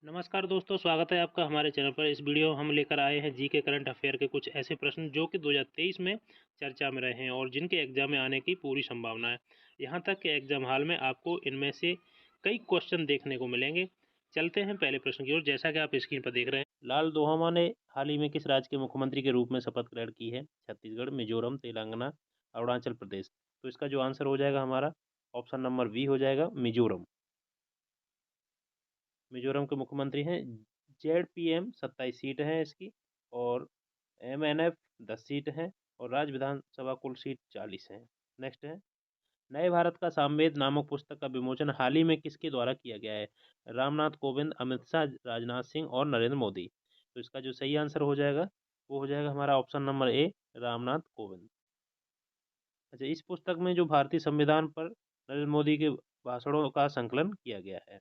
नमस्कार दोस्तों, स्वागत है आपका हमारे चैनल पर। इस वीडियो हम लेकर आए हैं जीके करंट अफेयर के कुछ ऐसे प्रश्न जो कि 2023 में चर्चा में रहे हैं और जिनके एग्जाम में आने की पूरी संभावना है। यहाँ तक कि एग्जाम हॉल में आपको इनमें से कई क्वेश्चन देखने को मिलेंगे। चलते हैं पहले प्रश्न की ओर। जैसा कि आप स्क्रीन पर देख रहे हैं, लाल दोहमा ने हाल ही में किस राज्य के मुख्यमंत्री के रूप में शपथ ग्रहण की है? छत्तीसगढ़, मिजोरम, तेलंगाना, अरुणाचल प्रदेश। तो इसका जो आंसर हो जाएगा हमारा ऑप्शन नंबर बी हो जाएगा, मिजोरम। मिजोरम के मुख्यमंत्री हैं ZPM, 27 सीट हैं इसकी, और MNF 10 सीट हैं, और राज्य विधानसभा कुल सीट 40 हैं। नेक्स्ट है, नए भारत का सामवेद नामक पुस्तक का विमोचन हाल ही में किसके द्वारा किया गया है? रामनाथ कोविंद, अमित शाह, राजनाथ सिंह और नरेंद्र मोदी। तो इसका जो सही आंसर हो जाएगा वो हो जाएगा हमारा ऑप्शन नंबर ए, रामनाथ कोविंद। अच्छा, इस पुस्तक में जो भारतीय संविधान पर नरेंद्र मोदी के भाषणों का संकलन किया गया है।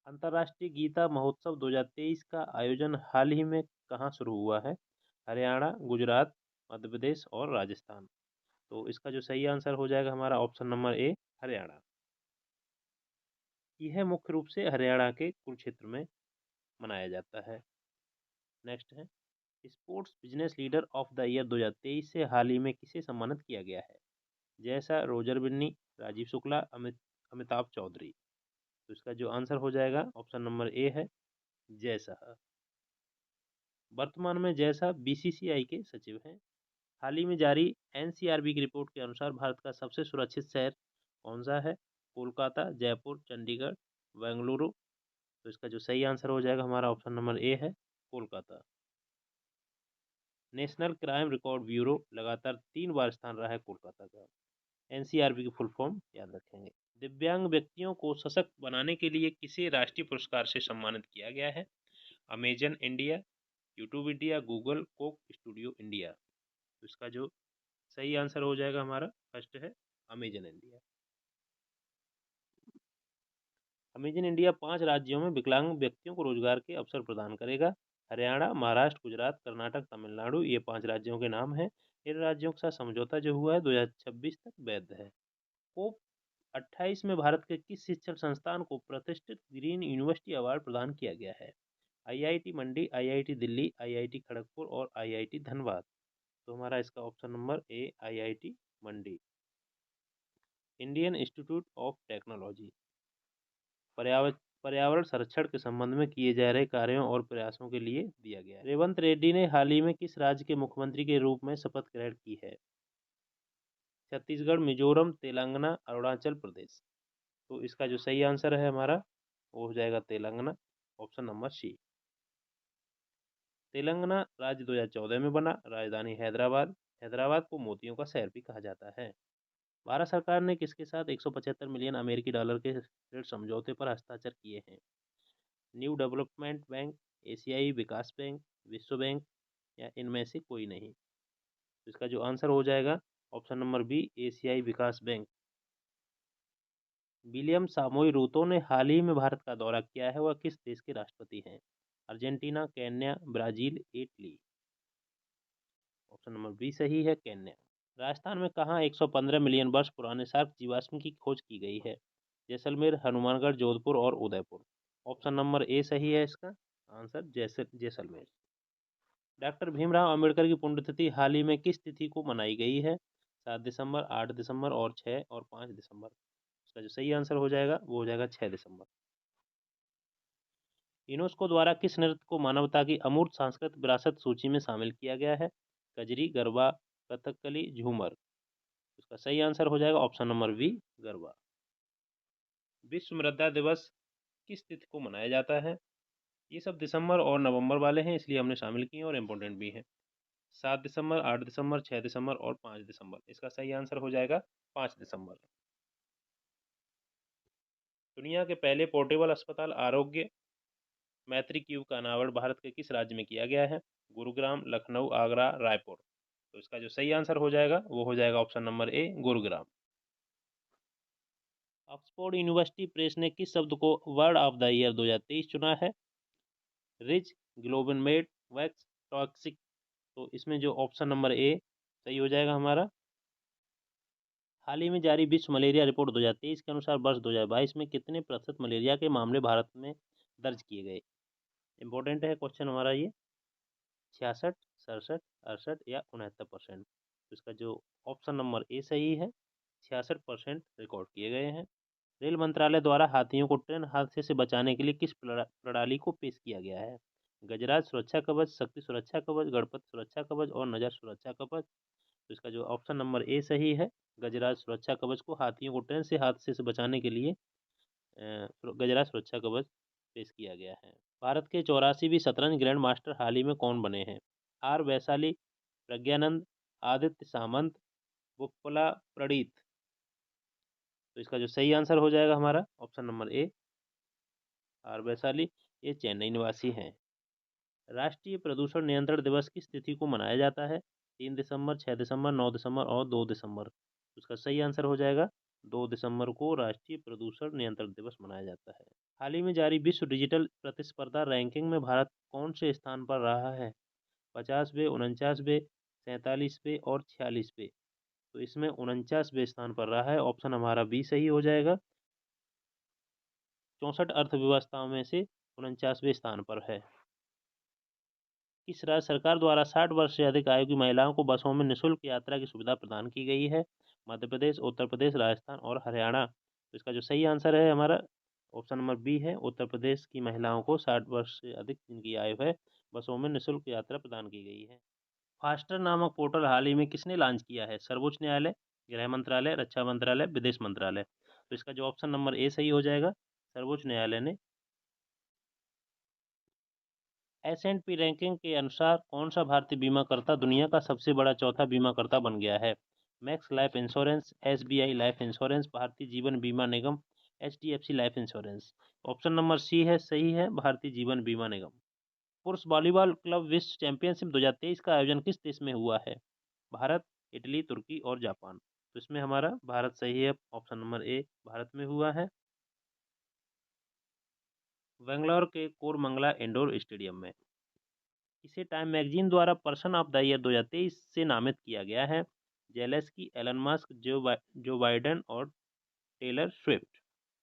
अंतर्राष्ट्रीय गीता महोत्सव 2023 का आयोजन हाल ही में कहाँ शुरू हुआ है? हरियाणा, गुजरात, मध्य प्रदेश और राजस्थान। तो इसका जो सही आंसर हो जाएगा हमारा ऑप्शन नंबर ए, हरियाणा। यह मुख्य रूप से हरियाणा के कुरुक्षेत्र में मनाया जाता है। नेक्स्ट है, sports business leader of the year 2023 से हाल ही में किसे सम्मानित किया गया है? जैसा, रोजर बिन्नी, राजीव शुक्ला, अमिताभ चौधरी। तो इसका जो आंसर हो जाएगा ऑप्शन नंबर ए है, जैसा। वर्तमान में जैसा बीसीसीआई के सचिव हैं। हाल ही में जारी एनसीआरबी की रिपोर्ट के अनुसार भारत का सबसे सुरक्षित शहर कौन सा है? कोलकाता, जयपुर, चंडीगढ़, बेंगलुरु। तो इसका जो सही आंसर हो जाएगा हमारा ऑप्शन नंबर ए है, Kolkata. National crime record bureau लगातार 3 बार स्थान रहा है कोलकाता का। एनसीआरबी की फुल फॉर्म याद रखेंगे। दिव्यांग व्यक्तियों को सशक्त बनाने के लिए किसे राष्ट्रीय पुरस्कार से सम्मानित किया गया है? Amazon India, YouTube India, Google, Coke studio India. तो इसका जो सही आंसर हो जाएगा हमारा फर्स्ट है, अमेजन इंडिया। अमेजन इंडिया 5 राज्यों में विकलांग व्यक्तियों को रोजगार के अवसर प्रदान करेगा। हरियाणा, महाराष्ट्र, गुजरात, कर्नाटक, तमिलनाडु, ये 5 राज्यों के नाम हैं। इन राज्यों के साथ समझौता जो हुआ है 2026 तक वैध है। कोप 28 में भारत के किस शिक्षण संस्थान को प्रतिष्ठित ग्रीन यूनिवर्सिटी अवार्ड प्रदान किया गया है? आईआईटी मंडी, आईआईटी दिल्ली, आईआईटी खड़गपुर और आईआईटी धनबाद। तो हमारा इसका option number A, IIT Mandi. Indian institute of technology पर्यावरण संरक्षण के संबंध में किए जा रहे कार्यों और प्रयासों के लिए दिया गया है। रेवंत रेड्डी ने हाल ही में किस राज्य के मुख्यमंत्री के रूप में शपथ ग्रहण की है? छत्तीसगढ़, मिजोरम, तेलंगाना, अरुणाचल प्रदेश। तो इसका जो सही आंसर है हमारा वो हो जाएगा Telangana, option number C. Telangana राज्य 2014 में बना। राजधानी हैदराबाद। हैदराबाद को मोतियों का शहर भी कहा जाता है। भारत सरकार ने किसके साथ 175 मिलियन अमेरिकी डॉलर के ऋण समझौते पर हस्ताक्षर किए हैं? न्यू डेवलपमेंट बैंक, एशियाई विकास बैंक, विश्व बैंक, या इनमें से कोई नहीं। तो इसका जो आंसर हो जाएगा ऑप्शन नंबर बी, एशियाई विकास बैंक। विलियम सामोई रूतो ने हाल ही में भारत का दौरा किया है। वह किस देश के राष्ट्रपति हैं? Argentina, Kenya, Brazil, Italy. Option number B सही है, केन्या। राजस्थान में कहाँ 115 मिलियन वर्ष पुराने शार्क जीवाश्म की खोज की गई है? जैसलमेर, हनुमानगढ़, जोधपुर और उदयपुर। ऑप्शन नंबर ए सही है इसका आंसर, जैसलमेर। डॉक्टर भीमराव अंबेडकर की पुण्यतिथि हाल ही में किस तिथि को मनाई गई है? 7 दिसंबर, 8 दिसंबर और 6 और 5 दिसंबर। इसका जो सही आंसर हो जाएगा वो हो जाएगा 6 दिसंबर। यूनेस्को द्वारा किस नृत्य को मानवता की अमूर्त सांस्कृतिक विरासत सूची में शामिल किया गया है? कजरी, गरबा, कथकली, झूमर। इसका सही आंसर हो जाएगा ऑप्शन नंबर बी, गरबा। विश्व मृदा दिवस किस तिथि को मनाया जाता है? ये सब दिसंबर और नवंबर वाले हैं, इसलिए हमने शामिल किए और इम्पोर्टेंट भी हैं। 7 दिसंबर, 8 दिसंबर, 6 दिसंबर और 5 दिसंबर। इसका सही आंसर हो जाएगा 5 दिसंबर। दुनिया के पहले पोर्टेबल अस्पताल आरोग्य मैत्री क्यूब का अनावरण भारत के किस राज्य में किया गया है? गुरुग्राम, लखनऊ, आगरा, रायपुर। तो इसका जो सही आंसर हो जाएगा वो हो जाएगा ऑप्शन नंबर ए, गुरुग्राम। ऑक्सफोर्ड यूनिवर्सिटी प्रेस ने किस शब्द को वर्ड ऑफ द ईयर 2023 चुना है? रिच, ग्लोबलमेट, वैक्स, टॉक्सिक। तो इसमें जो ऑप्शन नंबर ए सही हो जाएगा हमारा। हाल ही में जारी विश्व मलेरिया रिपोर्ट 2023 के अनुसार वर्ष 2022 में कितने प्रतिशत मलेरिया के मामले भारत में दर्ज किए गए। इम्पोर्टेंट है क्वेश्चन हमारा ये। 66, 67, 68 या 69%। तो इसका जो ऑप्शन नंबर ए सही है, 66% रिकॉर्ड किए गए हैं। रेल मंत्रालय द्वारा हाथियों को ट्रेन हादसे से बचाने के लिए किस प्रणाली को पेश किया गया है? गजराज सुरक्षा कवच, शक्ति सुरक्षा कवच, गणपति सुरक्षा कवच और नजर सुरक्षा कवच। तो इसका जो ऑप्शन नंबर ए सही है, गजराज सुरक्षा कवच को हाथियों को ट्रेन से हादसे से बचाने के लिए गजराज सुरक्षा कवच पेश किया गया है। भारत के 84वीं शतरंज ग्रैंड मास्टर हाल ही में कौन बने हैं? आर वैशाली, प्रज्ञानंद, आदित्य सामंत, बुप्पला प्रणीत। तो इसका जो सही आंसर हो जाएगा हमारा option number A, R Vaishali. ये चेन्नई निवासी हैं। राष्ट्रीय प्रदूषण नियंत्रण दिवस किस तिथि को मनाया जाता है? 3 दिसंबर, 6 दिसंबर, 9 दिसंबर और 2 दिसंबर। उसका सही आंसर हो जाएगा 2 दिसंबर को राष्ट्रीय प्रदूषण नियंत्रण दिवस मनाया जाता है। हाल ही में जारी विश्व डिजिटल प्रतिस्पर्धा रैंकिंग में भारत कौन से स्थान पर रहा है? 50वें, 49वें, 47वें और 46वें। तो इसमें 49वें स्थान पर रहा है। ऑप्शन हमारा बी सही हो जाएगा। 64 अर्थव्यवस्थाओं में से 49वें स्थान पर है। किस राज्य सरकार द्वारा 60 वर्ष से अधिक आयु की महिलाओं को बसों में निःशुल्क यात्रा की सुविधा प्रदान की गई है? मध्य प्रदेश, उत्तर प्रदेश, राजस्थान और हरियाणा। तो इसका जो सही आंसर है हमारा ऑप्शन नंबर बी है। उत्तर प्रदेश की महिलाओं को 60 वर्ष से अधिक जिनकी आयु है, बसों में निःशुल्क यात्रा प्रदान की गई है। फास्टर नामक पोर्टल हाल ही में किसने लॉन्च किया है? सर्वोच्च न्यायालय, गृह मंत्रालय, रक्षा मंत्रालय, विदेश मंत्रालय। तो इसका जो ऑप्शन नंबर ए सही हो जाएगा, सर्वोच्च न्यायालय ने। S&P रैंकिंग के अनुसार कौन सा भारतीय बीमाकर्ता दुनिया का सबसे बड़ा चौथा बीमाकर्ता बन गया है? Max Life Insurance, SBI Life Insurance, Bharatiya Jeevan Bima Nigam, HDFC Life Insurance. Option number C है सही है, भारतीय जीवन बीमा निगम। पुरुष वॉलीबॉल क्लब विश्व चैंपियनशिप 2023 का आयोजन किस देश में हुआ है? भारत, इटली, तुर्की और जापान। तो इसमें हमारा भारत सही है, ऑप्शन नंबर ए भारत में हुआ है, बेंगलोर के कोरमंगला इंडोर स्टेडियम में। इसे टाइम मैगजीन द्वारा पर्सन ऑफ द ईयर 2023 से नामित किया गया है? Zelensky, Elon Musk, Joe Biden और टेलर स्विफ्ट।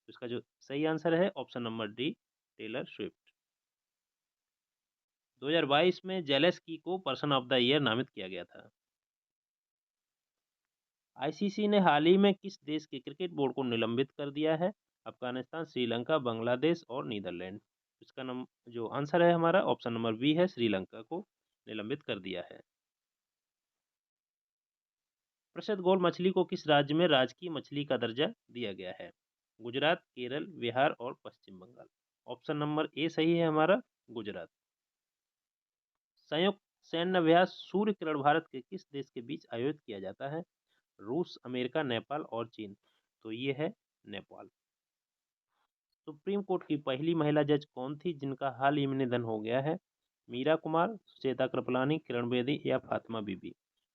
इसका जो सही आंसर है option number D, Taylor Swift. 2022 में जेलेस्की को पर्सन ऑफ द ईयर नामित किया गया था। आईसीसी ने हाल ही में किस देश के क्रिकेट बोर्ड को निलंबित कर दिया है? अफगानिस्तान, श्रीलंका, बांग्लादेश और नीदरलैंड। इसका जो आंसर है हमारा ऑप्शन नंबर बी है, श्रीलंका को निलंबित कर दिया है। प्रसिद्ध गोल मछली को किस राज्य में राजकीय मछली का दर्जा दिया गया है? गुजरात, केरल, बिहार और पश्चिम बंगाल। ऑप्शन नंबर ए सही है हमारा, गुजरात। संयुक्त सैन्य अभ्यास सूर्य किरण भारत के किस देश के बीच आयोजित किया जाता है? रूस, अमेरिका, नेपाल और चीन। तो ये है नेपाल। सुप्रीम कोर्ट की पहली महिला जज कौन थी जिनका हाल ही में निधन हो गया है? मीरा कुमार, सुचेता कृपलानी, किरण बेदी या फातिमा बीबी।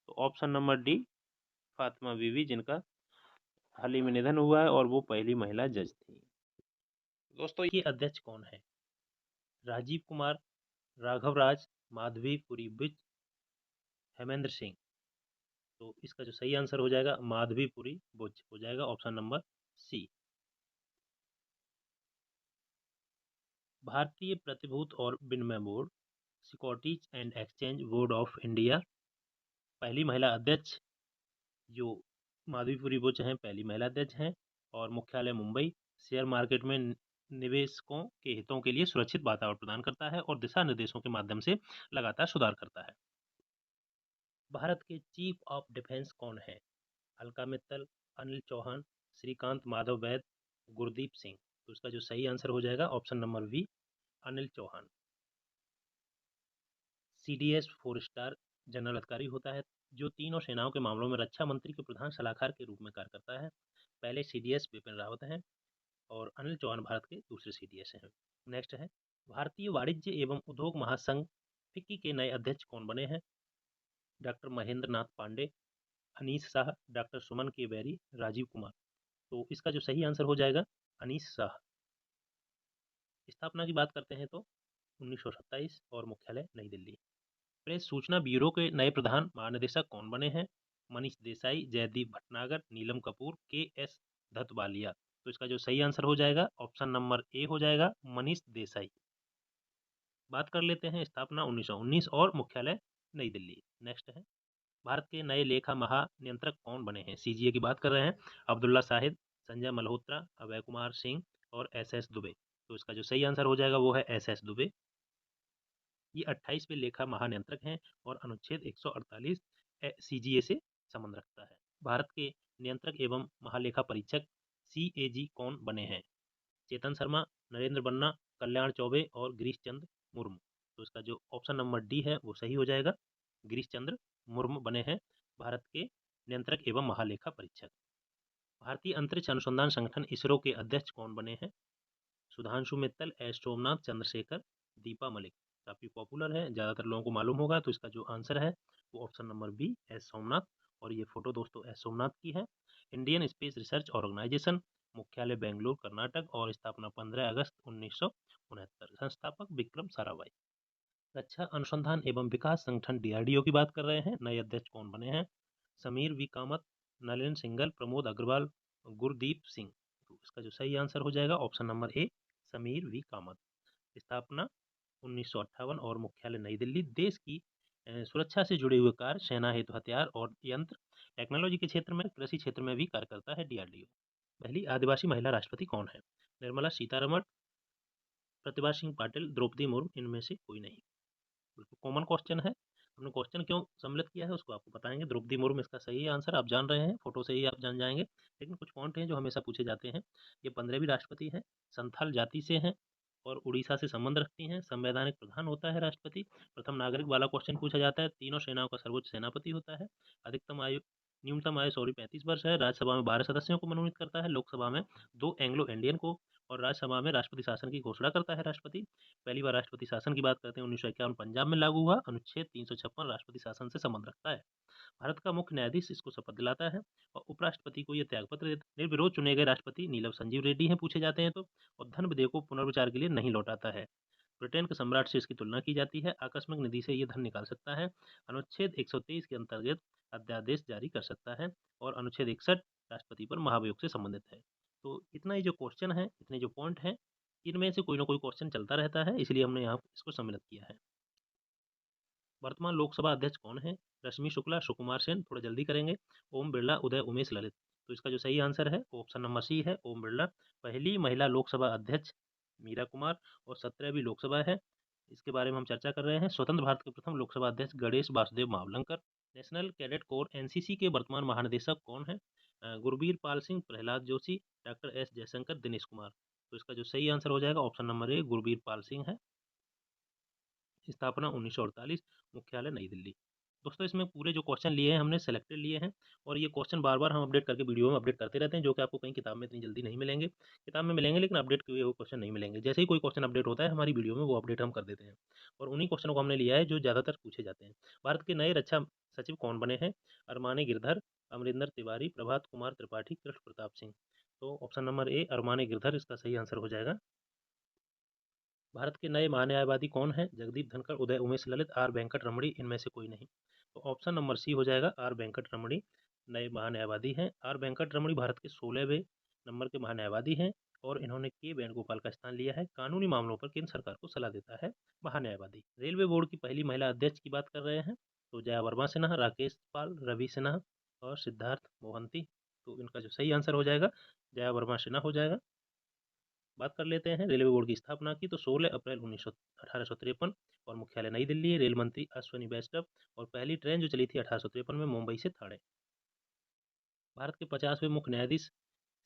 तो ऑप्शन नंबर डी, फातिमा बीबी, जिनका हाल ही में निधन हुआ है और वो पहली महिला जज थी। दोस्तों ये अध्यक्ष कौन है? राजीव कुमार, राघव राज, माधवी पुरी बुच, हेमेंद्र सिंह। तो इसका जो सही आंसर हो जाएगा माधवी पुरी बुच हो जाएगा, ऑप्शन नंबर सी। भारतीय प्रतिभूत और विनिमय board, securities and exchange board of India, पहली महिला अध्यक्ष जो माधवीपुरी बुच हैं, पहली महिला अध्यक्ष हैं और मुख्यालय मुंबई। शेयर मार्केट में निवेशकों के हितों के लिए सुरक्षित वातावरण प्रदान करता है और दिशा निर्देशों के माध्यम से लगातार सुधार करता है। भारत के चीफ ऑफ डिफेंस कौन है? अलका मित्तल, अनिल चौहान, श्रीकांत माधव वैद, गुरदीप सिंह। तो इसका जो सही आंसर हो जाएगा option number B, Anil Chauhan. CDS 4 star general अधिकारी होता है जो तीनों सेनाओं के मामलों में रक्षा मंत्री के प्रधान सलाहकार के रूप में कार्य करता है। पहले CDS बिपिन रावत हैं और अनिल चौहान भारत के दूसरे CDS हैं। नेक्स्ट है, भारतीय वाणिज्य एवं उद्योग महासंघ फिक्की के नए अध्यक्ष कौन बने हैं? डॉक्टर महेंद्र नाथ पांडे, अनीस शाह, डॉक्टर सुमन के बैरी, राजीव कुमार। तो इसका जो सही आंसर हो जाएगा अनीस शाह। स्थापना की बात करते हैं तो 1927 और मुख्यालय नई दिल्ली। प्रेस सूचना ब्यूरो के नए प्रधान महानिदेशक कौन बने हैं? मनीष देसाई, जयदीप भटनागर, नीलम कपूर, KS धतवालिया। तो इसका जो सही आंसर हो जाएगा ऑप्शन नंबर ए हो जाएगा, मनीष देसाई। बात कर लेते हैं स्थापना 1919 और मुख्यालय नई दिल्ली। नेक्स्ट है, भारत के नए लेखा महानियंत्रक कौन बने हैं? सीजीए की बात कर रहे हैं। अब्दुल्ला शाहिद, संजय मल्होत्रा, अभय कुमार सिंह और एस दुबे। तो इसका जो सही आंसर हो जाएगा वो है एस दुबे। ये 28वें लेखा महानियंत्रक हैं और अनुच्छेद 148 सीजीए से संबंध रखता है। भारत के नियंत्रक एवं महालेखा परीक्षक सीएजी कौन बने हैं? चेतन शर्मा, नरेंद्र बन्ना, कल्याण चौबे और गिरीश चंद्र मुर्मू। तो इसका जो ऑप्शन नंबर डी है वो सही हो जाएगा, गिरीश चंद्र मुर्मू बने हैं भारत के नियंत्रक एवं महालेखा परीक्षक। भारतीय अंतरिक्ष अनुसंधान संगठन इसरो के अध्यक्ष कौन बने हैं? सुधांशु मित्तल, एस सोमनाथ, चंद्रशेखर, दीपा मलिक। काफ़ी पॉपुलर है, ज़्यादातर लोगों को मालूम होगा। तो इसका जो आंसर है वो option number B, S Somnath. और ये फोटो दोस्तों एस सोमनाथ की है। इंडियन स्पेस रिसर्च ऑर्गेनाइजेशन, मुख्यालय बेंगलुरु कर्नाटक और स्थापना 15 अगस्त 1969। संस्थापक विक्रम साराभाई। रक्षा अनुसंधान एवं विकास संगठन डीआरडीओ की बात कर रहे हैं। नए अध्यक्ष कौन बने हैं? समीर वी कामत, नलिन सिंघल, प्रमोद अग्रवाल, गुरदीप सिंह। तो इसका जो सही आंसर हो जाएगा option number A, Sameer V Kamat. स्थापना 1958 और मुख्यालय नई दिल्ली। देश की सुरक्षा से जुड़े हुए कार्य, सेना हेतु हथियार और यंत्र, टेक्नोलॉजी के क्षेत्र में, कृषि क्षेत्र में भी कार्य करता है डीआरडीओ। पहली आदिवासी महिला राष्ट्रपति कौन है? निर्मला सीतारमण, प्रतिभा सिंह पाटिल, द्रौपदी मुर्मू, इनमें से कोई नहीं। बिल्कुल कॉमन क्वेश्चन है, हमने क्वेश्चन क्यों सम्मिलित किया है उसको आपको बताएंगे। द्रौपदी मुर्मू इसका सही आंसर, आप जान रहे हैं, फोटो से ही आप जान जाएंगे। लेकिन कुछ पॉइंट हैं जो हमेशा पूछे जाते हैं। ये 15वीं राष्ट्रपति हैं, संथाल जाति से हैं और उड़ीसा से संबंध रखती हैं। संवैधानिक प्रधान होता है राष्ट्रपति। प्रथम नागरिक वाला क्वेश्चन पूछा जाता है। तीनों सेनाओं का सर्वोच्च सेनापति होता है। अधिकतम आयु न्यूनतम आयु 35 वर्ष है। राज्यसभा में 12 सदस्यों को मनोनीत करता है। लोकसभा में 2 एंग्लो इंडियन को और राज्यसभा में राष्ट्रपति शासन की घोषणा करता है राष्ट्रपति। पहली बार राष्ट्रपति शासन की बात करते हैं 1951 पंजाब में लागू हुआ। अनुच्छेद 356 राष्ट्रपति शासन से संबंध रखता है। भारत का मुख्य न्यायाधीश इसको शपथ दिलाता है और उपराष्ट्रपति को यह त्यागपत्र देता है। निर्विरोध चुने गए राष्ट्रपति नीलम संजीव रेड्डी हैं पूछे जाते हैं तो। और धन विधेयक को पुनर्विचार के लिए नहीं लौटाता है। ब्रिटेन के सम्राट से इसकी तुलना की जाती है। आकस्मिक निधि से ये धन निकाल सकता है। अनुच्छेद 123 के अंतर्गत अध्यादेश जारी कर सकता है। और अनुच्छेद 61 राष्ट्रपति पर महाभियोग से संबंधित है। तो इतना ही जो क्वेश्चन है, इतने जो पॉइंट हैं, इनमें से कोई ना कोई क्वेश्चन चलता रहता है, इसलिए हमने यहाँ इसको सम्मिलित किया है। वर्तमान लोकसभा अध्यक्ष कौन है? रश्मि शुक्ला, सुकुमार सेन, थोड़ा जल्दी करेंगे, ओम बिरला, उदय उमेश ललित। तो इसका जो सही आंसर है ऑप्शन नंबर सी है, ओम बिरला। पहली महिला लोकसभा अध्यक्ष मीरा कुमार और 17वीं लोकसभा है। इसके बारे में हम चर्चा कर रहे हैं। स्वतंत्र भारत के प्रथम लोकसभा अध्यक्ष Ganesh Vasudev Mavalankar. National cadet corps NCC के वर्तमान महानिदेशक कौन है? Gurbir Pal Singh, Prahlad Joshi, doctor S Jaishankar, Dinesh Kumar. तो इसका जो सही आंसर हो जाएगा ऑप्शन नंबर ए, गुरबीर पाल सिंह है। स्थापना 1948, मुख्यालय नई दिल्ली। दोस्तों इसमें पूरे जो क्वेश्चन लिए हैं हमने सेलेक्टेड लिए हैं और ये क्वेश्चन बार बार हम अपडेट करके वीडियो में अपडेट करते रहते हैं, जो कि आपको कहीं किताब में इतनी जल्दी नहीं मिलेंगे। किताब में मिलेंगे लेकिन अपडेट किए हुए क्वेश्चन नहीं मिलेंगे। जैसे ही कोई क्वेश्चन अपडेट होता है हमारी वीडियो में वो अपडेट हम कर देते हैं और उन्हीं क्वेश्चनों को हमने लिया है जो ज़्यादातर पूछे जाते हैं। भारत के नए रक्षा सचिव कौन बने हैं? अरमाने गिरधर, अमरिंदर तिवारी, प्रभात कुमार त्रिपाठी, कृष्ण प्रताप सिंह। तो ऑप्शन नंबर ए, अरमाने गिरधर, इसका सही आंसर हो जाएगा। भारत के नए महान्यायवादी कौन हैं? जगदीप धनखड़, उदय उमेश ललित, आर वेंकट रमणी, इनमें से कोई नहीं। तो ऑप्शन नंबर सी हो जाएगा, आर वेंकट रमणी नए महान्यायवादी हैं। आर वेंकट रमणी भारत के 16वें नंबर के महान्यायवादी हैं और इन्होंने के वेणुगोपाल का स्थान लिया है। कानूनी मामलों पर केंद्र सरकार को सलाह देता है महान्यायवादी। रेलवे बोर्ड की पहली महिला अध्यक्ष की बात कर रहे हैं तो जया वर्मा सिन्हा, राकेश पाल, रवि सिन्हा और सिद्धार्थ मोहंती। तो इनका जो सही आंसर हो जाएगा जया वर्मा सिन्हा हो जाएगा। बात कर लेते हैं रेलवे बोर्ड की स्थापना की तो 16 अप्रैल 1853 और मुख्यालय नई दिल्ली। रेल मंत्री अश्विनी वैष्णव और पहली ट्रेन जो चली थी 1853 में मुंबई से ठाणे। भारत के 50वें मुख्य न्यायाधीश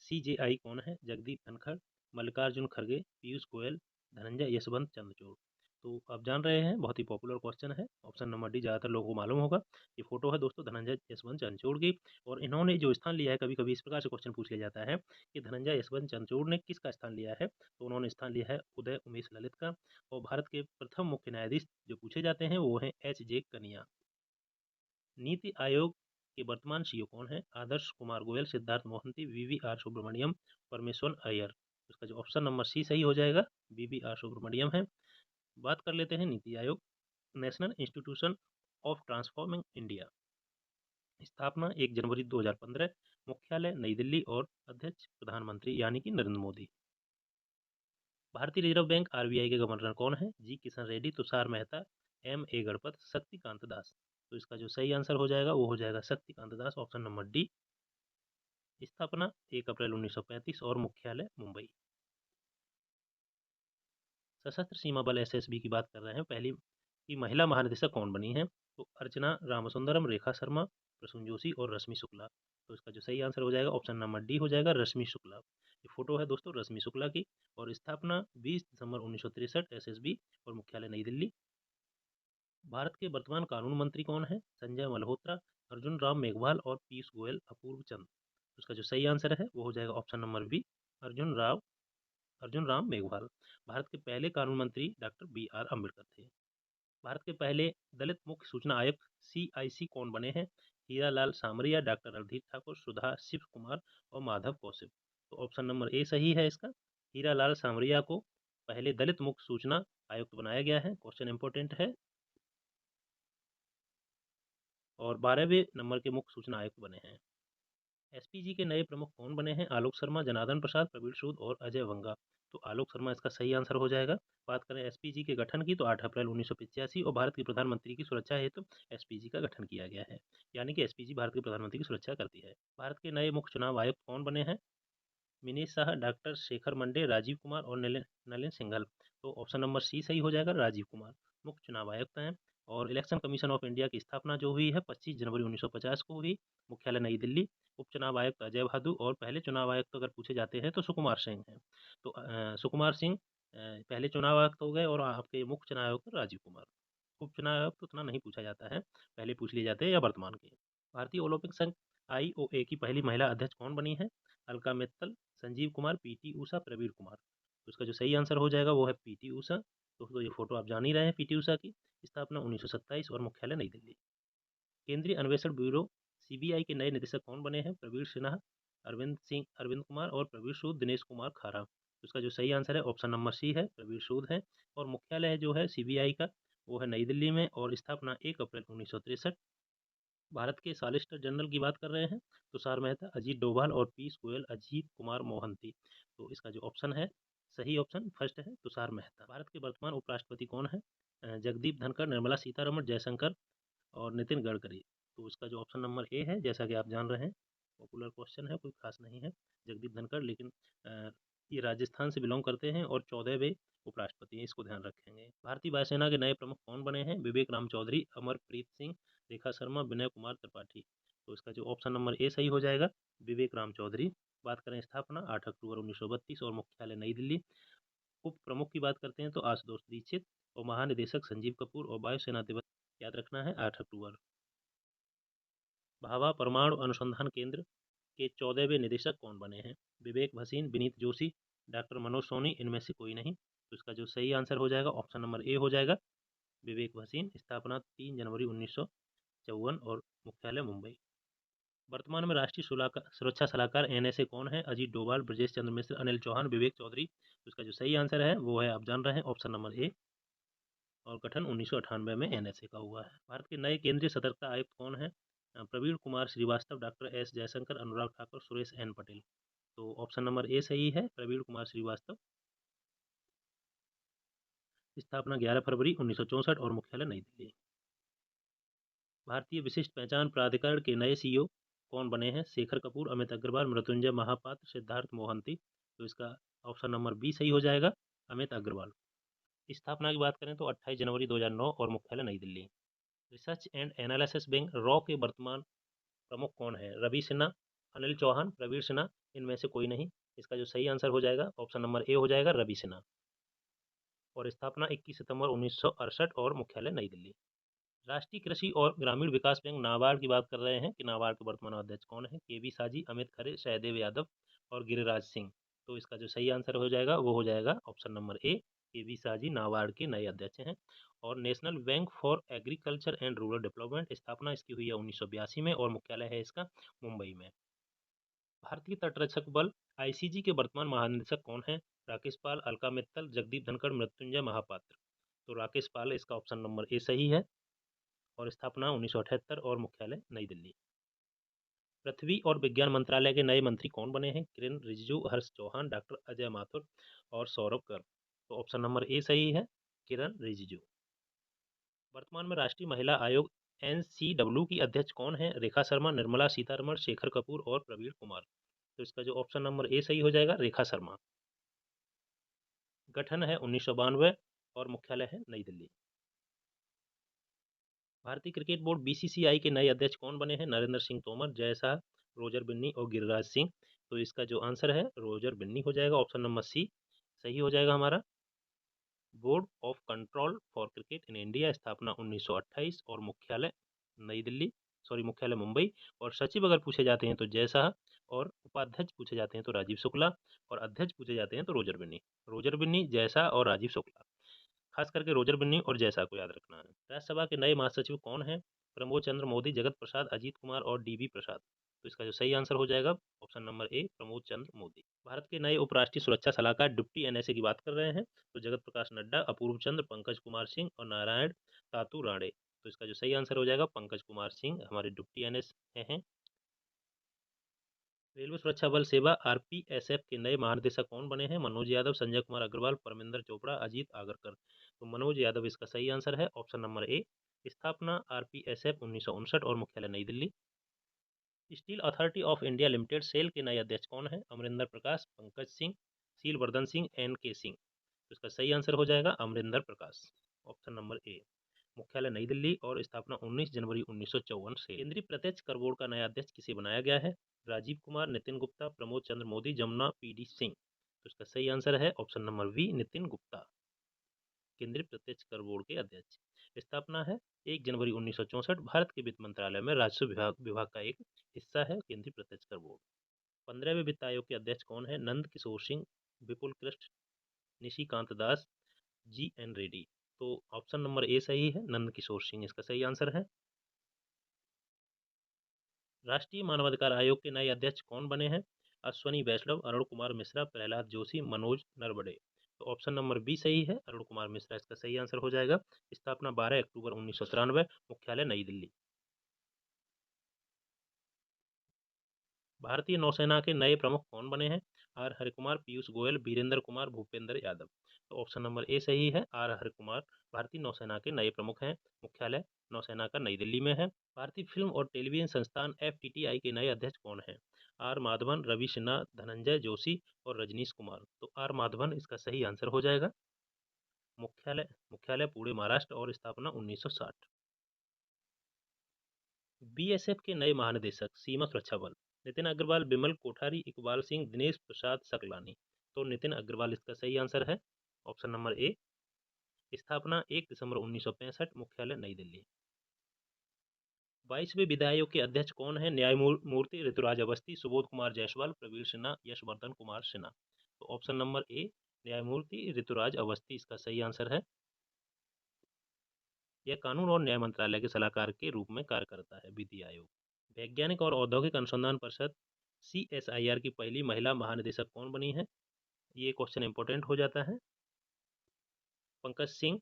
सीजेआई कौन है? जगदीप धनखड़, मल्लिकार्जुन खड़गे, पीयूष गोयल, धनंजय यशवंत चंद्रचूड़। तो आप जान रहे हैं बहुत ही पॉपुलर क्वेश्चन है। ऑप्शन नंबर डी ज़्यादातर लोगों को मालूम होगा। ये फोटो है दोस्तों धनंजय यशवंत चंद्रचूड़ की और इन्होंने जो स्थान लिया है, कभी कभी इस प्रकार से क्वेश्चन पूछ लिया जाता है कि धनंजय यशवंत चंद्रचूड़ ने किसका स्थान लिया है, तो उन्होंने स्थान लिया है उदय उमेश ललित का। और भारत के प्रथम मुख्य न्यायाधीश जो पूछे जाते हैं वो हैं एच जे कनिया। नीति आयोग के वर्तमान सीईओ कौन है? आदर्श कुमार गोयल, सिद्धार्थ मोहंती, वीवीआर सुब्रमण्यम, परमेश्वर अय्यर। उसका जो ऑप्शन नंबर सी सही हो जाएगा, वीवीआर सुब्रमण्यम है। बात कर लेते हैं NITI Aayog. National institution of transforming India, स्थापना 1 जनवरी 2015, मुख्यालय नई दिल्ली और अध्यक्ष प्रधानमंत्री यानी कि नरेंद्र मोदी। भारतीय रिजर्व बैंक आरबीआई के गवर्नर कौन है? जी किशन रेड्डी, तुषार मेहता, एम ए गणपत, शक्तिकांत दास। तो इसका जो सही आंसर हो जाएगा वो हो जाएगा Shaktikanta Das, option number D. स्थापना 1 अप्रैल 1935 और मुख्यालय मुंबई। सशस्त्र सीमा बल एसएसबी की बात कर रहे हैं। पहली की महिला महानिदेशक कौन बनी है? तो अर्चना रामसुंदरम, रेखा शर्मा, प्रसून जोशी और रश्मि शुक्ला। तो इसका जो सही आंसर हो जाएगा ऑप्शन नंबर डी हो जाएगा, रश्मि शुक्ला। ये फोटो है दोस्तों रश्मि शुक्ला की। और स्थापना 20 दिसंबर 1963 एसएसबी और मुख्यालय नई दिल्ली। भारत के वर्तमान कानून मंत्री कौन है? संजय मल्होत्रा, अर्जुन राम मेघवाल और पीयूष गोयल, अपूर्व चंद। तो इसका जो सही आंसर है वो हो जाएगा option number B, Arjun Rao Arjun Ram Meghwal. Bharat के पहले कानून मंत्री डॉक्टर बी आर अम्बेडकर थे। भारत के पहले दलित मुख्य सूचना आयुक्त सीआईसी कौन बने हैं? हीरालाल सामरिया, डॉक्टर रणधीर ठाकुर, सुधा शिव कुमार और माधव कौशिक। तो ऑप्शन नंबर ए सही है इसका। हीरालाल सामरिया को पहले दलित मुख्य सूचना आयुक्त बनाया गया है। क्वेश्चन इंपॉर्टेंट है। और 12वें नंबर के मुख्य सूचना आयुक्त बने हैं। एसपीजी के नए प्रमुख कौन बने हैं? आलोक शर्मा, जनार्दन प्रसाद, प्रवीण सूद और अजय वंगा। तो आलोक शर्मा इसका सही आंसर हो जाएगा। बात करें एसपीजी के गठन की तो 8 अप्रैल 1985 और भारत के प्रधानमंत्री की सुरक्षा हेतु एसपीजी का गठन किया गया है। यानी कि एसपीजी भारत के प्रधानमंत्री की सुरक्षा करती है। भारत के नए मुख्य चुनाव आयुक्त कौन बने हैं? मिनीश शाह, डॉक्टर शेखर मंडे, राजीव कुमार और नलिन सिंघल। तो ऑप्शन नंबर सी सही हो जाएगा, राजीव कुमार मुख्य चुनाव आयुक्त हैं। और इलेक्शन कमीशन ऑफ इंडिया की स्थापना जो हुई है 25 जनवरी 1950 को हुई। मुख्यालय नई दिल्ली। उप चुनाव आयुक्त अजय भादु और पहले चुनाव आयुक्त अगर पूछे जाते हैं तो सुकुमार सिंह हैं। तो सुकुमार सिंह पहले चुनाव आयुक्त हो गए और आपके मुख्य चुनाव आयुक्त राजीव कुमार। उप चुनाव आयुक्त उतना नहीं पूछा जाता है, पहले पूछ लिए जाते हैं या वर्तमान के। भारतीय ओलंपिक संघ आईओए की पहली महिला अध्यक्ष कौन बनी है? अलका मित्तल, संजीव कुमार, पीटी उषा, प्रवीण कुमार। तो इसका जो सही आंसर हो जाएगा वो है पीटी उषा। तो ये फोटो आप जान ही रहे हैं पीटी उषा की। स्थापना 1927 और मुख्यालय नई दिल्ली। केंद्रीय अन्वेषण ब्यूरो सीबीआई के नए निदेशक कौन बने हैं? प्रवीण सिन्हा, अरविंद कुमार और प्रवीण सूद, दिनेश कुमार खारा। तो इसका जो सही आंसर है ऑप्शन नंबर सी है, प्रवीण सूद है। और मुख्यालय जो है सीबीआई का वो है नई दिल्ली में और स्थापना 1 अप्रैल 1963। भारत के सॉलिसिटर जनरल की बात कर रहे हैं। तुषार मेहता, अजीत डोभाल और पीयूष गोयल, अजीत कुमार मोहंती। तो इसका जो ऑप्शन है सही ऑप्शन फर्स्ट है, तुषार मेहता। भारत के वर्तमान उपराष्ट्रपति कौन है? जगदीप धनखड़, निर्मला सीतारमण, जयशंकर और नितिन गडकरी। तो इसका जो ऑप्शन नंबर ए है, जैसा कि आप जान रहे हैं पॉपुलर क्वेश्चन है, कोई खास नहीं है। जगदीप धनखड़, लेकिन ये राजस्थान से बिलोंग करते हैं और 14वें उपराष्ट्रपति हैं, इसको ध्यान रखेंगे। भारतीय वायुसेना के नए प्रमुख कौन बने हैं? विवेक राम चौधरी, अमरप्रीत सिंह, रेखा शर्मा, विनय कुमार त्रिपाठी। तो इसका जो ऑप्शन नंबर ए सही हो जाएगा, विवेक राम चौधरी। बात करें स्थापना 8 अक्टूबर 1932 और मुख्यालय नई दिल्ली। उप प्रमुख की बात करते हैं तो आशुतोष दीक्षित और महानिदेशक संजीव कपूर। और वायुसेना दिवस याद रखना है 8 अक्टूबर। भाभा परमाणु अनुसंधान केंद्र के 14वें निदेशक कौन बने हैं? विवेक भसीन, विनीत जोशी, डॉक्टर मनोज सोनी, इनमें से कोई नहीं। तो इसका जो सही आंसर हो जाएगा ऑप्शन नंबर ए हो जाएगा, विवेक भसीन। स्थापना 3 जनवरी 1954 और मुख्यालय मुंबई। वर्तमान में राष्ट्रीय सुरक्षा सलाहकार एनएसए कौन है? अजीत डोभाल, ब्रजेश चंद्र मिश्र, अनिल चौहान, विवेक चौधरी। तो इसका जो सही आंसर है वो है, आप जान रहे हैं, ऑप्शन नंबर ए। और गठन 1998 में एनएसए का हुआ है। भारत के नए केंद्रीय सतर्कता आयुक्त कौन है? Praveen Kumar Srivastava, doctor S Jaishankar, Anurag Thakur, Suresh N Patel. तो ऑप्शन नंबर ए सही है, प्रवीण कुमार श्रीवास्तव। स्थापना 11 फरवरी 1964 और मुख्यालय नई दिल्ली। भारतीय विशिष्ट पहचान प्राधिकरण के नए सीईओ कौन बने हैं? शेखर कपूर, अमित अग्रवाल, मृत्युंजय महापात्र, सिद्धार्थ मोहंती। तो इसका ऑप्शन नंबर बी सही हो जाएगा, अमित अग्रवाल। स्थापना की बात करें तो 28 जनवरी 2009 और मुख्यालय New Delhi. Research and analysis wing raw के वर्तमान प्रमुख कौन है? रवि सिन्हा, अनिल चौहान, प्रवीर सिन्हा, इनमें से कोई नहीं। इसका जो सही आंसर हो जाएगा ऑप्शन नंबर ए हो जाएगा, रवि सिन्हा। और स्थापना 21 सितंबर 1968 और मुख्यालय नई दिल्ली। राष्ट्रीय कृषि और ग्रामीण विकास बैंक नाबार्ड की बात कर रहे हैं कि नाबार्ड के वर्तमान अध्यक्ष कौन है? केवी साजी, अमित खरे, सहदेव यादव और गिरिराज सिंह। तो इसका जो सही आंसर हो जाएगा वो हो जाएगा ऑप्शन नंबर ए, केवी साजी नाबार्ड के नए अध्यक्ष हैं। और national bank for agriculture and rural development, स्थापना इसकी हुई है 1982 में और मुख्यालय है इसका मुंबई में। भारतीय तटरक्षक बल आईसीजी के वर्तमान महानिदेशक कौन है? राकेश पाल, अलका मित्तल, जगदीप धनखड़, मृत्युंजय महापात्र। तो राकेश पाल, इसका ऑप्शन नंबर ए सही है। और स्थापना 1978 और मुख्यालय नई दिल्ली। पृथ्वी और विज्ञान मंत्रालय के नए मंत्री कौन बने हैं? किरण रिजिजू, हर्ष चौहान, डॉक्टर अजय माथुर और सौरभ गर्ग। तो ऑप्शन नंबर ए सही है, किरण रिजिजू। वर्तमान में राष्ट्रीय महिला आयोग एनसीडब्ल्यू की अध्यक्ष कौन है? रेखा शर्मा, निर्मला सीतारमण, शेखर कपूर और प्रवीण कुमार। तो इसका जो ऑप्शन नंबर ए सही हो जाएगा, रेखा शर्मा। गठन है 1992 और मुख्यालय है नई दिल्ली। भारतीय क्रिकेट बोर्ड बीसीसीआई के नए अध्यक्ष कौन बने हैं? नरेंद्र सिंह तोमर, जय शाह, रोजर बिन्नी और गिरिराज सिंह। तो इसका जो आंसर है रोजर बिन्नी हो जाएगा, ऑप्शन नंबर सी सही हो जाएगा हमारा। Board of control for cricket in India, स्थापना 1928 और मुख्यालय नई दिल्ली, सॉरी मुख्यालय मुंबई। और सचिव अगर पूछे जाते हैं तो जय शाह, और उपाध्यक्ष पूछे जाते हैं तो राजीव शुक्ला, और अध्यक्ष पूछे जाते हैं तो रोजर बिन्नी। रोजर बिन्नी, जय शाह और राजीव शुक्ला। खास करके रोजर बिन्नी और जैसा को याद रखना है। राज्यसभा के नए महासचिव कौन है? प्रमोद चंद्र मोदी, जगत प्रसाद, अजीत कुमार और डीबी प्रसाद। तो इसका जो सही आंसर हो जाएगा ऑप्शन नंबर ए, प्रमोद चंद्र मोदी। भारत के नए उपराष्ट्रीय सुरक्षा सलाहकार डिप्टी एनएसए की बात कर रहे हैं, तो जगत प्रकाश नड्डा, अपूर्व चंद्र, पंकज कुमार सिंह और नारायण तातू राणे। तो इसका जो सही आंसर हो जाएगा पंकज कुमार सिंह हमारे डिप्टी एनएसए हैं। रेलवे सुरक्षा बल सेवा आरपीएसएफ के नए महानिदेशक कौन बने हैं? मनोज यादव, संजय कुमार अग्रवाल, परमिंदर चोपड़ा, अजीत आगरकर। तो मनोज यादव इसका सही आंसर है, ऑप्शन नंबर ए। स्थापना आरपीएसएफ 1959 और मुख्यालय New Delhi. Steel Authority of India Limited SAIL के नए अध्यक्ष कौन है? Amarinder Prakash, Pankaj Singh, Sheelvardhan Singh, N K Singh. तो इसका सही आंसर हो जाएगा Amarinder Prakash, option number A. मुख्यालय नई दिल्ली और स्थापना 19 जनवरी 1954 से। केंद्रीय प्रत्यक्ष कर बोर्ड का नया अध्यक्ष किसे बनाया गया है? राजीव कुमार, नितिन गुप्ता, प्रमोद चंद्र मोदी, जमुना पीडी सिंह। तो इसका सही आंसर है option number B, Nitin Gupta, केंद्रीय प्रत्यक्ष कर बोर्ड के अध्यक्ष। स्थापना है 1 जनवरी 1964। भारत के वित्त मंत्रालय में राजस्व विभाग का एक हिस्सा है केंद्रीय प्रत्यक्ष कर बोर्ड। 15वें वित्त आयोग के अध्यक्ष कौन है? नंद किशोर सिंह, विपुल कृष्ण, निशिकांत दास, जी एन रेड्डी। तो ऑप्शन नंबर ए सही है, नंद किशोर सिंह इसका सही आंसर है। राष्ट्रीय मानवाधिकार आयोग के नए अध्यक्ष कौन बने हैं? अश्वनी वैष्णव, अरुण कुमार मिश्रा, प्रहलाद जोशी, मनोज नरवड़े। तो ऑप्शन नंबर बी सही है, अरुण कुमार मिश्रा इसका सही आंसर हो जाएगा। स्थापना 12 अक्टूबर 1993, मुख्यालय नई दिल्ली। भारतीय नौसेना के नए प्रमुख कौन बने हैं? आर हरिकुमार, पीयूष गोयल, वीरेंद्र कुमार, भूपेंद्र यादव। तो ऑप्शन नंबर ए सही है, आर हरिकुमार भारतीय नौसेना के नए प्रमुख हैं। मुख्यालय नौसेना का नई दिल्ली में है। भारतीय फिल्म और टेलीविजन संस्थान एफटीटीआई के नए अध्यक्ष कौन हैं? आर माधवन, रवि सिन्हा, धनंजय जोशी और रजनीश कुमार। तो आर माधवन इसका सही आंसर हो जाएगा। मुख्यालय मुख्यालय पुणे महाराष्ट्र और स्थापना 1960। बीएसएफ के नए महानिदेशक सीमा सुरक्षा बल, नितिन अग्रवाल, बिमल कोठारी, इकबाल सिंह, दिनेश प्रसाद सकलानी। तो नितिन अग्रवाल इसका सही आंसर है, ऑप्शन नंबर ए। स्थापना 1 दिसंबर 1965, मुख्यालय नई दिल्ली। 22वें विधि आयोग के अध्यक्ष कौन है? न्यायमूर्ति ऋतुराज अवस्थी, सुबोध कुमार जायसवाल, प्रवीण सिन्हा, यशवर्धन कुमार सिन्हा। तो ऑप्शन नंबर ए, न्यायमूर्ति ऋतुराज अवस्थी इसका सही आंसर है। यह कानून और न्याय मंत्रालय के सलाहकार के रूप में कार्य करता है विधि आयोग। वैज्ञानिक और औद्योगिक अनुसंधान परिषद सीएसआईआर की पहली महिला महानिदेशक कौन बनी है? ये क्वेश्चन इंपॉर्टेंट हो जाता है। पंकज सिंह,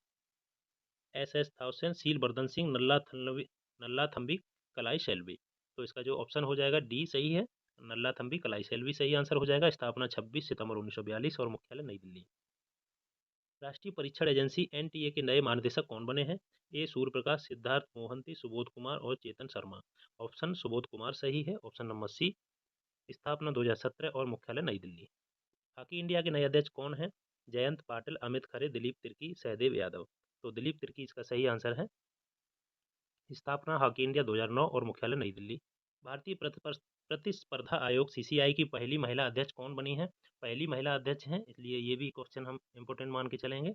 एस एस थाउसेन, शीलवर्धन सिंह, नल्ला थम्बी, कलाई शेल्वी। तो इसका जो ऑप्शन हो जाएगा डी सही है, नल्ला थम्बी कलाई शेल्वी सही आंसर हो जाएगा। स्थापना 26 सितंबर 1942 और मुख्यालय नई दिल्ली। राष्ट्रीय परीक्षण एजेंसी एनटीए के नए महानिदेशक कौन बने हैं? ए सूर्य प्रकाश, सिद्धार्थ मोहंती, सुबोध कुमार और चेतन शर्मा। ऑप्शन सुबोध कुमार सही है, ऑप्शन नंबर सी। स्थापना 2017 और मुख्यालय नई दिल्ली। हॉकी इंडिया के नए अध्यक्ष कौन हैं? जयंत पाटिल, अमित खरे, दिलीप तिर्की, सहदेव यादव। तो दिलीप तिर्की इसका सही आंसर है। स्थापना हॉकी इंडिया 2009 और मुख्यालय नई दिल्ली। भारतीय प्रतिस्पर्धा आयोग सीसीआई की पहली महिला अध्यक्ष कौन बनी है? पहली महिला अध्यक्ष हैं, इसलिए ये भी क्वेश्चन हम इंपोर्टेंट मान के चलेंगे।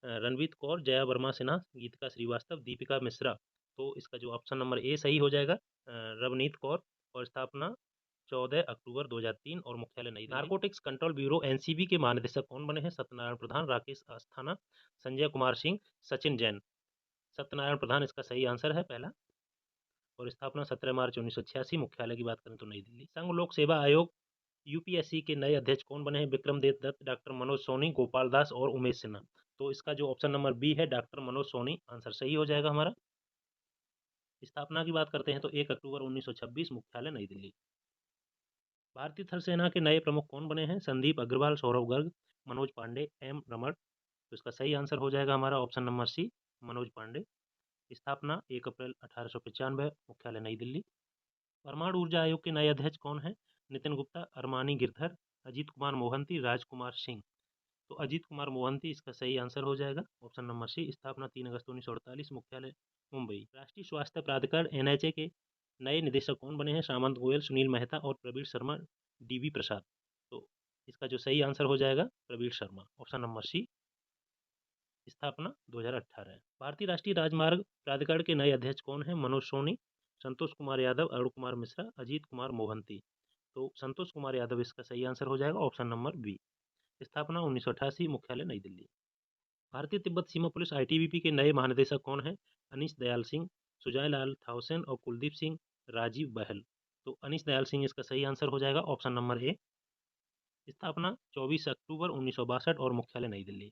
रणवीत कौर, जया वर्मा सिन्हा, गीतिका श्रीवास्तव, दीपिका मिश्रा। तो इसका जो ऑप्शन नंबर ए सही हो जाएगा, रवनीत कौर। और स्थापना 14 अक्टूबर 2003 और मुख्यालय New Delhi. Narcotics control bureau NCB के महानिदेशक कौन बने हैं? सत्यनारायण प्रधान, राकेश अस्थाना, संजय कुमार सिंह, सचिन जैन। सत्यनारायण प्रधान इसका सही आंसर है पहला। और स्थापना 17 मार्च 1986, मुख्यालय की बात करें तो नई दिल्ली। संघ लोक सेवा आयोग यूपीएससी के नए अध्यक्ष कौन बने हैं? विक्रमदेव दत्त, डॉक्टर मनोज सोनी, गोपाल दास और उमेश सिन्हा। तो इसका जो ऑप्शन नंबर बी है, डॉक्टर मनोज सोनी आंसर सही हो जाएगा हमारा। स्थापना की बात करते हैं तो 1 अक्टूबर 1926, मुख्यालय नई दिल्ली। भारतीय थल सेना के नए प्रमुख कौन बने हैं? संदीप अग्रवाल, सौरभ गर्ग, मनोज पांडे, एम रमण। तो इसका सही आंसर हो जाएगा हमारा option number C, Manoj Pandey. स्थापना 1 अप्रैल 1895, मुख्यालय नई दिल्ली। परमाणु ऊर्जा आयोग के नए अध्यक्ष कौन हैं? नितिन गुप्ता, अरमानी गिरधर, अजीत कुमार मोहंती, राजकुमार सिंह। तो अजीत कुमार मोहंती इसका सही आंसर हो जाएगा ऑप्शन नंबर सी। स्थापना 3 अगस्त 1948, मुख्यालय मुंबई। राष्ट्रीय स्वास्थ्य प्राधिकरण एनएचए के नए निदेशक कौन बने हैं? सामंत गोयल, सुनील मेहता और प्रवीण शर्मा, डीवी प्रसाद। तो इसका जो सही आंसर हो जाएगा Praveen Sharma, option number C. स्थापना 2018। भारतीय राष्ट्रीय राजमार्ग प्राधिकरण के नए अध्यक्ष कौन है? मनोज सोनी, संतोष कुमार यादव, अरुण कुमार मिश्रा, अजीत कुमार मोहंती। तो संतोष कुमार यादव इसका सही आंसर हो जाएगा ऑप्शन नंबर बी। स्थापना 1988, मुख्यालय नई दिल्ली। भारतीय तिब्बत सीमा पुलिस आईटीबीपी के नए महानिदेशक कौन हैं? अनीश दयाल सिंह, सुजय लाल थाउसेन और कुलदीप सिंह राजीव बहल। तो अनीश दयाल सिंह इसका सही आंसर हो जाएगा ऑप्शन नंबर ए। स्थापना 24 अक्टूबर 1962 और मुख्यालय New Delhi.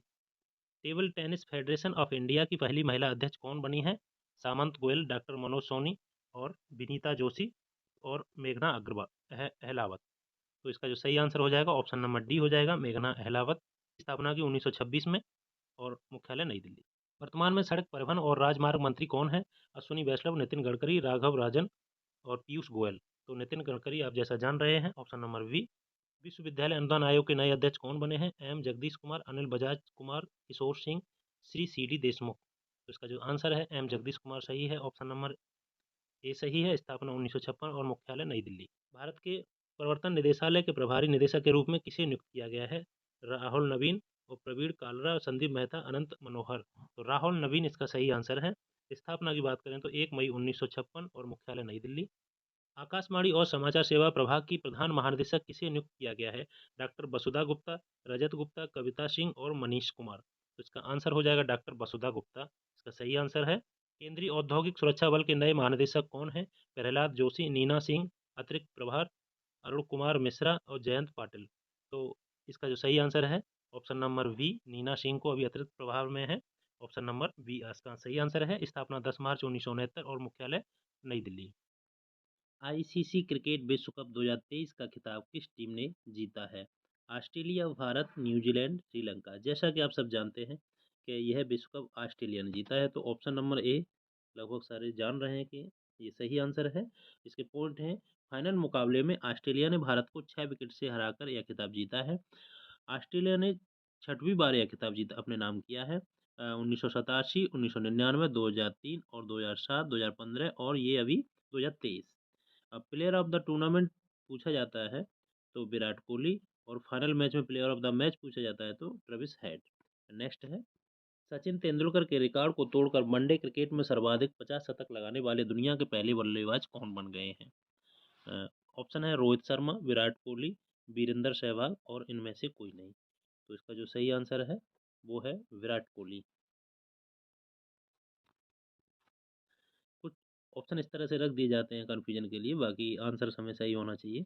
Table tennis federation of India की पहली महिला अध्यक्ष कौन बनी है? सामंत गोयल, डॉक्टर मनोज सोनी और विनीता जोशी और मेघना अहलावत। तो इसका जो सही आंसर हो जाएगा ऑप्शन नंबर डी हो जाएगा, मेघना अहलावत। स्थापना की 1926 में और मुख्यालय नई दिल्ली। वर्तमान में सड़क परिवहन और राजमार्ग मंत्री कौन है? अश्विनी वैष्णव, नितिन गडकरी, राघव राजन और पीयूष गोयल। तो नितिन गडकरी आप जैसा जान रहे हैं, ऑप्शन नंबर वी। विश्वविद्यालय अनुदान आयोग के नए अध्यक्ष कौन बने हैं? M Jagdish Kumar, Anil Bajaj Kumar, Kishore Singh, Shri C D Deshmukh. तो इसका जो आंसर है एम जगदीश कुमार सही है, ऑप्शन नंबर ए सही है। स्थापना 1956 और मुख्यालय नई दिल्ली। भारत के प्रवर्तन निदेशालय के प्रभारी निदेशक के रूप में किसे नियुक्त किया गया है? राहुल नवीन और प्रवीण कालरा, संदीप मेहता, अनंत मनोहर। तो राहुल नवीन इसका सही आंसर है। स्थापना की बात करें तो 1 मई 1956 और मुख्यालय नई दिल्ली। आकाशवाणी और समाचार सेवा प्रभाग की प्रधान महानिदेशक किसे नियुक्त किया गया है? डॉक्टर वसुधा गुप्ता, रजत गुप्ता, कविता सिंह और मनीष कुमार। तो इसका आंसर हो जाएगा डॉक्टर वसुधा गुप्ता, इसका सही आंसर है। केंद्रीय औद्योगिक सुरक्षा बल के नए महानिदेशक कौन है? प्रहलाद जोशी, नीना सिंह, अतिरिक्त प्रभार अरुण कुमार मिश्रा और जयंत पाटिल। तो इसका जो सही आंसर है option number B, Neena Singh को अभी अतिरिक्त प्रभार में है। ऑप्शन नंबर बी इसका सही आंसर है। स्थापना 10 मार्च 1969 और मुख्यालय नई दिल्ली। आईसीसी क्रिकेट विश्व कप 2023 का खिताब किस टीम ने जीता है? Australia, Bharat, New Zealand, Sri Lanka. जैसा कि आप सब जानते हैं कि यह विश्व कप ऑस्ट्रेलिया ने जीता है, तो ऑप्शन नंबर ए लगभग सारे जान रहे हैं कि ये सही आंसर है। इसके पॉइंट हैं, फाइनल मुकाबले में ऑस्ट्रेलिया ने भारत को 6 विकेट से हराकर यह खिताब जीता है। ऑस्ट्रेलिया ने 6वीं बार यह खिताब जीता अपने नाम किया है। 1987, 1999, 2003 और 2007, 2015 और ये अभी 2023। अब प्लेयर ऑफ द टूर्नामेंट पूछा जाता है तो विराट कोहली, और फाइनल मैच में प्लेयर ऑफ द मैच पूछा जाता है तो ट्रेविस हेड। नेक्स्ट है, सचिन तेंदुलकर के रिकॉर्ड को तोड़कर वनडे क्रिकेट में सर्वाधिक 50 शतक लगाने वाले दुनिया के पहले बल्लेबाज कौन बन गए हैं? ऑप्शन है रोहित शर्मा, विराट कोहली, वीरेंद्र सहवाग और इनमें से कोई नहीं। तो इसका जो सही आंसर है वो है विराट कोहली। कुछ ऑप्शन इस तरह से रख दिए जाते हैं कन्फ्यूजन के लिए, बाकी आंसर हमेशा ही होना चाहिए।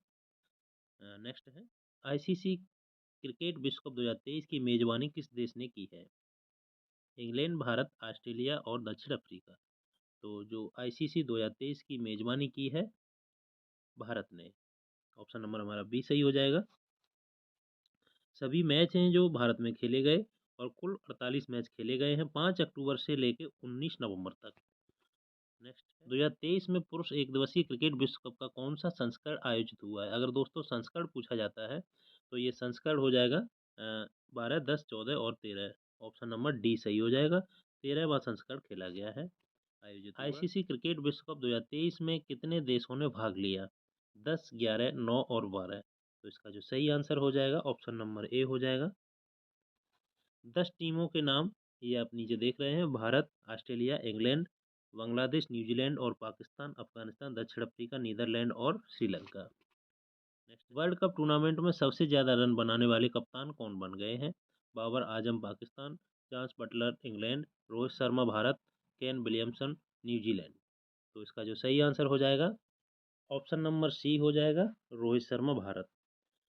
नेक्स्ट है, आईसीसी क्रिकेट विश्व कप 2023 की मेजबानी किस देश ने की है? इंग्लैंड, भारत, ऑस्ट्रेलिया और दक्षिण अफ्रीका। तो जो आईसीसी 2023 की मेजबानी की है भारत ने। ऑप्शन नंबर हमारा बी सही हो जाएगा। सभी मैच हैं जो भारत में खेले गए और कुल 48 मैच खेले गए हैं 5 अक्टूबर से लेकर 19 नवंबर तक। नेक्स्ट, 2023 में पुरुष एक दिवसीय क्रिकेट विश्व कप का कौन सा संस्करण आयोजित हुआ है? अगर दोस्तों संस्करण पूछा जाता है तो ये संस्करण हो जाएगा 12, 10, 14 और 13। ऑप्शन नंबर डी सही हो जाएगा। 13वां संस्करण खेला गया है, आयोजित। आईसीसी क्रिकेट विश्व कप 2023 में कितने देशों ने भाग लिया? 10, 11, 9 और 12। तो इसका जो सही आंसर हो जाएगा ऑप्शन नंबर ए हो जाएगा। 10 टीमों के नाम ये आप नीचे देख रहे हैं, Bharat, Australia, England, Bangladesh, New Zealand और पाकिस्तान, अफगानिस्तान, दक्षिण अफ्रीका, नीदरलैंड और Sri Lanka. Next, world cup tournament में सबसे ज्यादा रन बनाने वाले कप्तान कौन बन गए हैं? Babar Azam Pakistan, Jos Buttler England, Rohit Sharma Bharat, Kane Williamson New Zealand. तो इसका जो सही आंसर हो जाएगा ऑप्शन नंबर सी हो जाएगा, रोहित शर्मा भारत।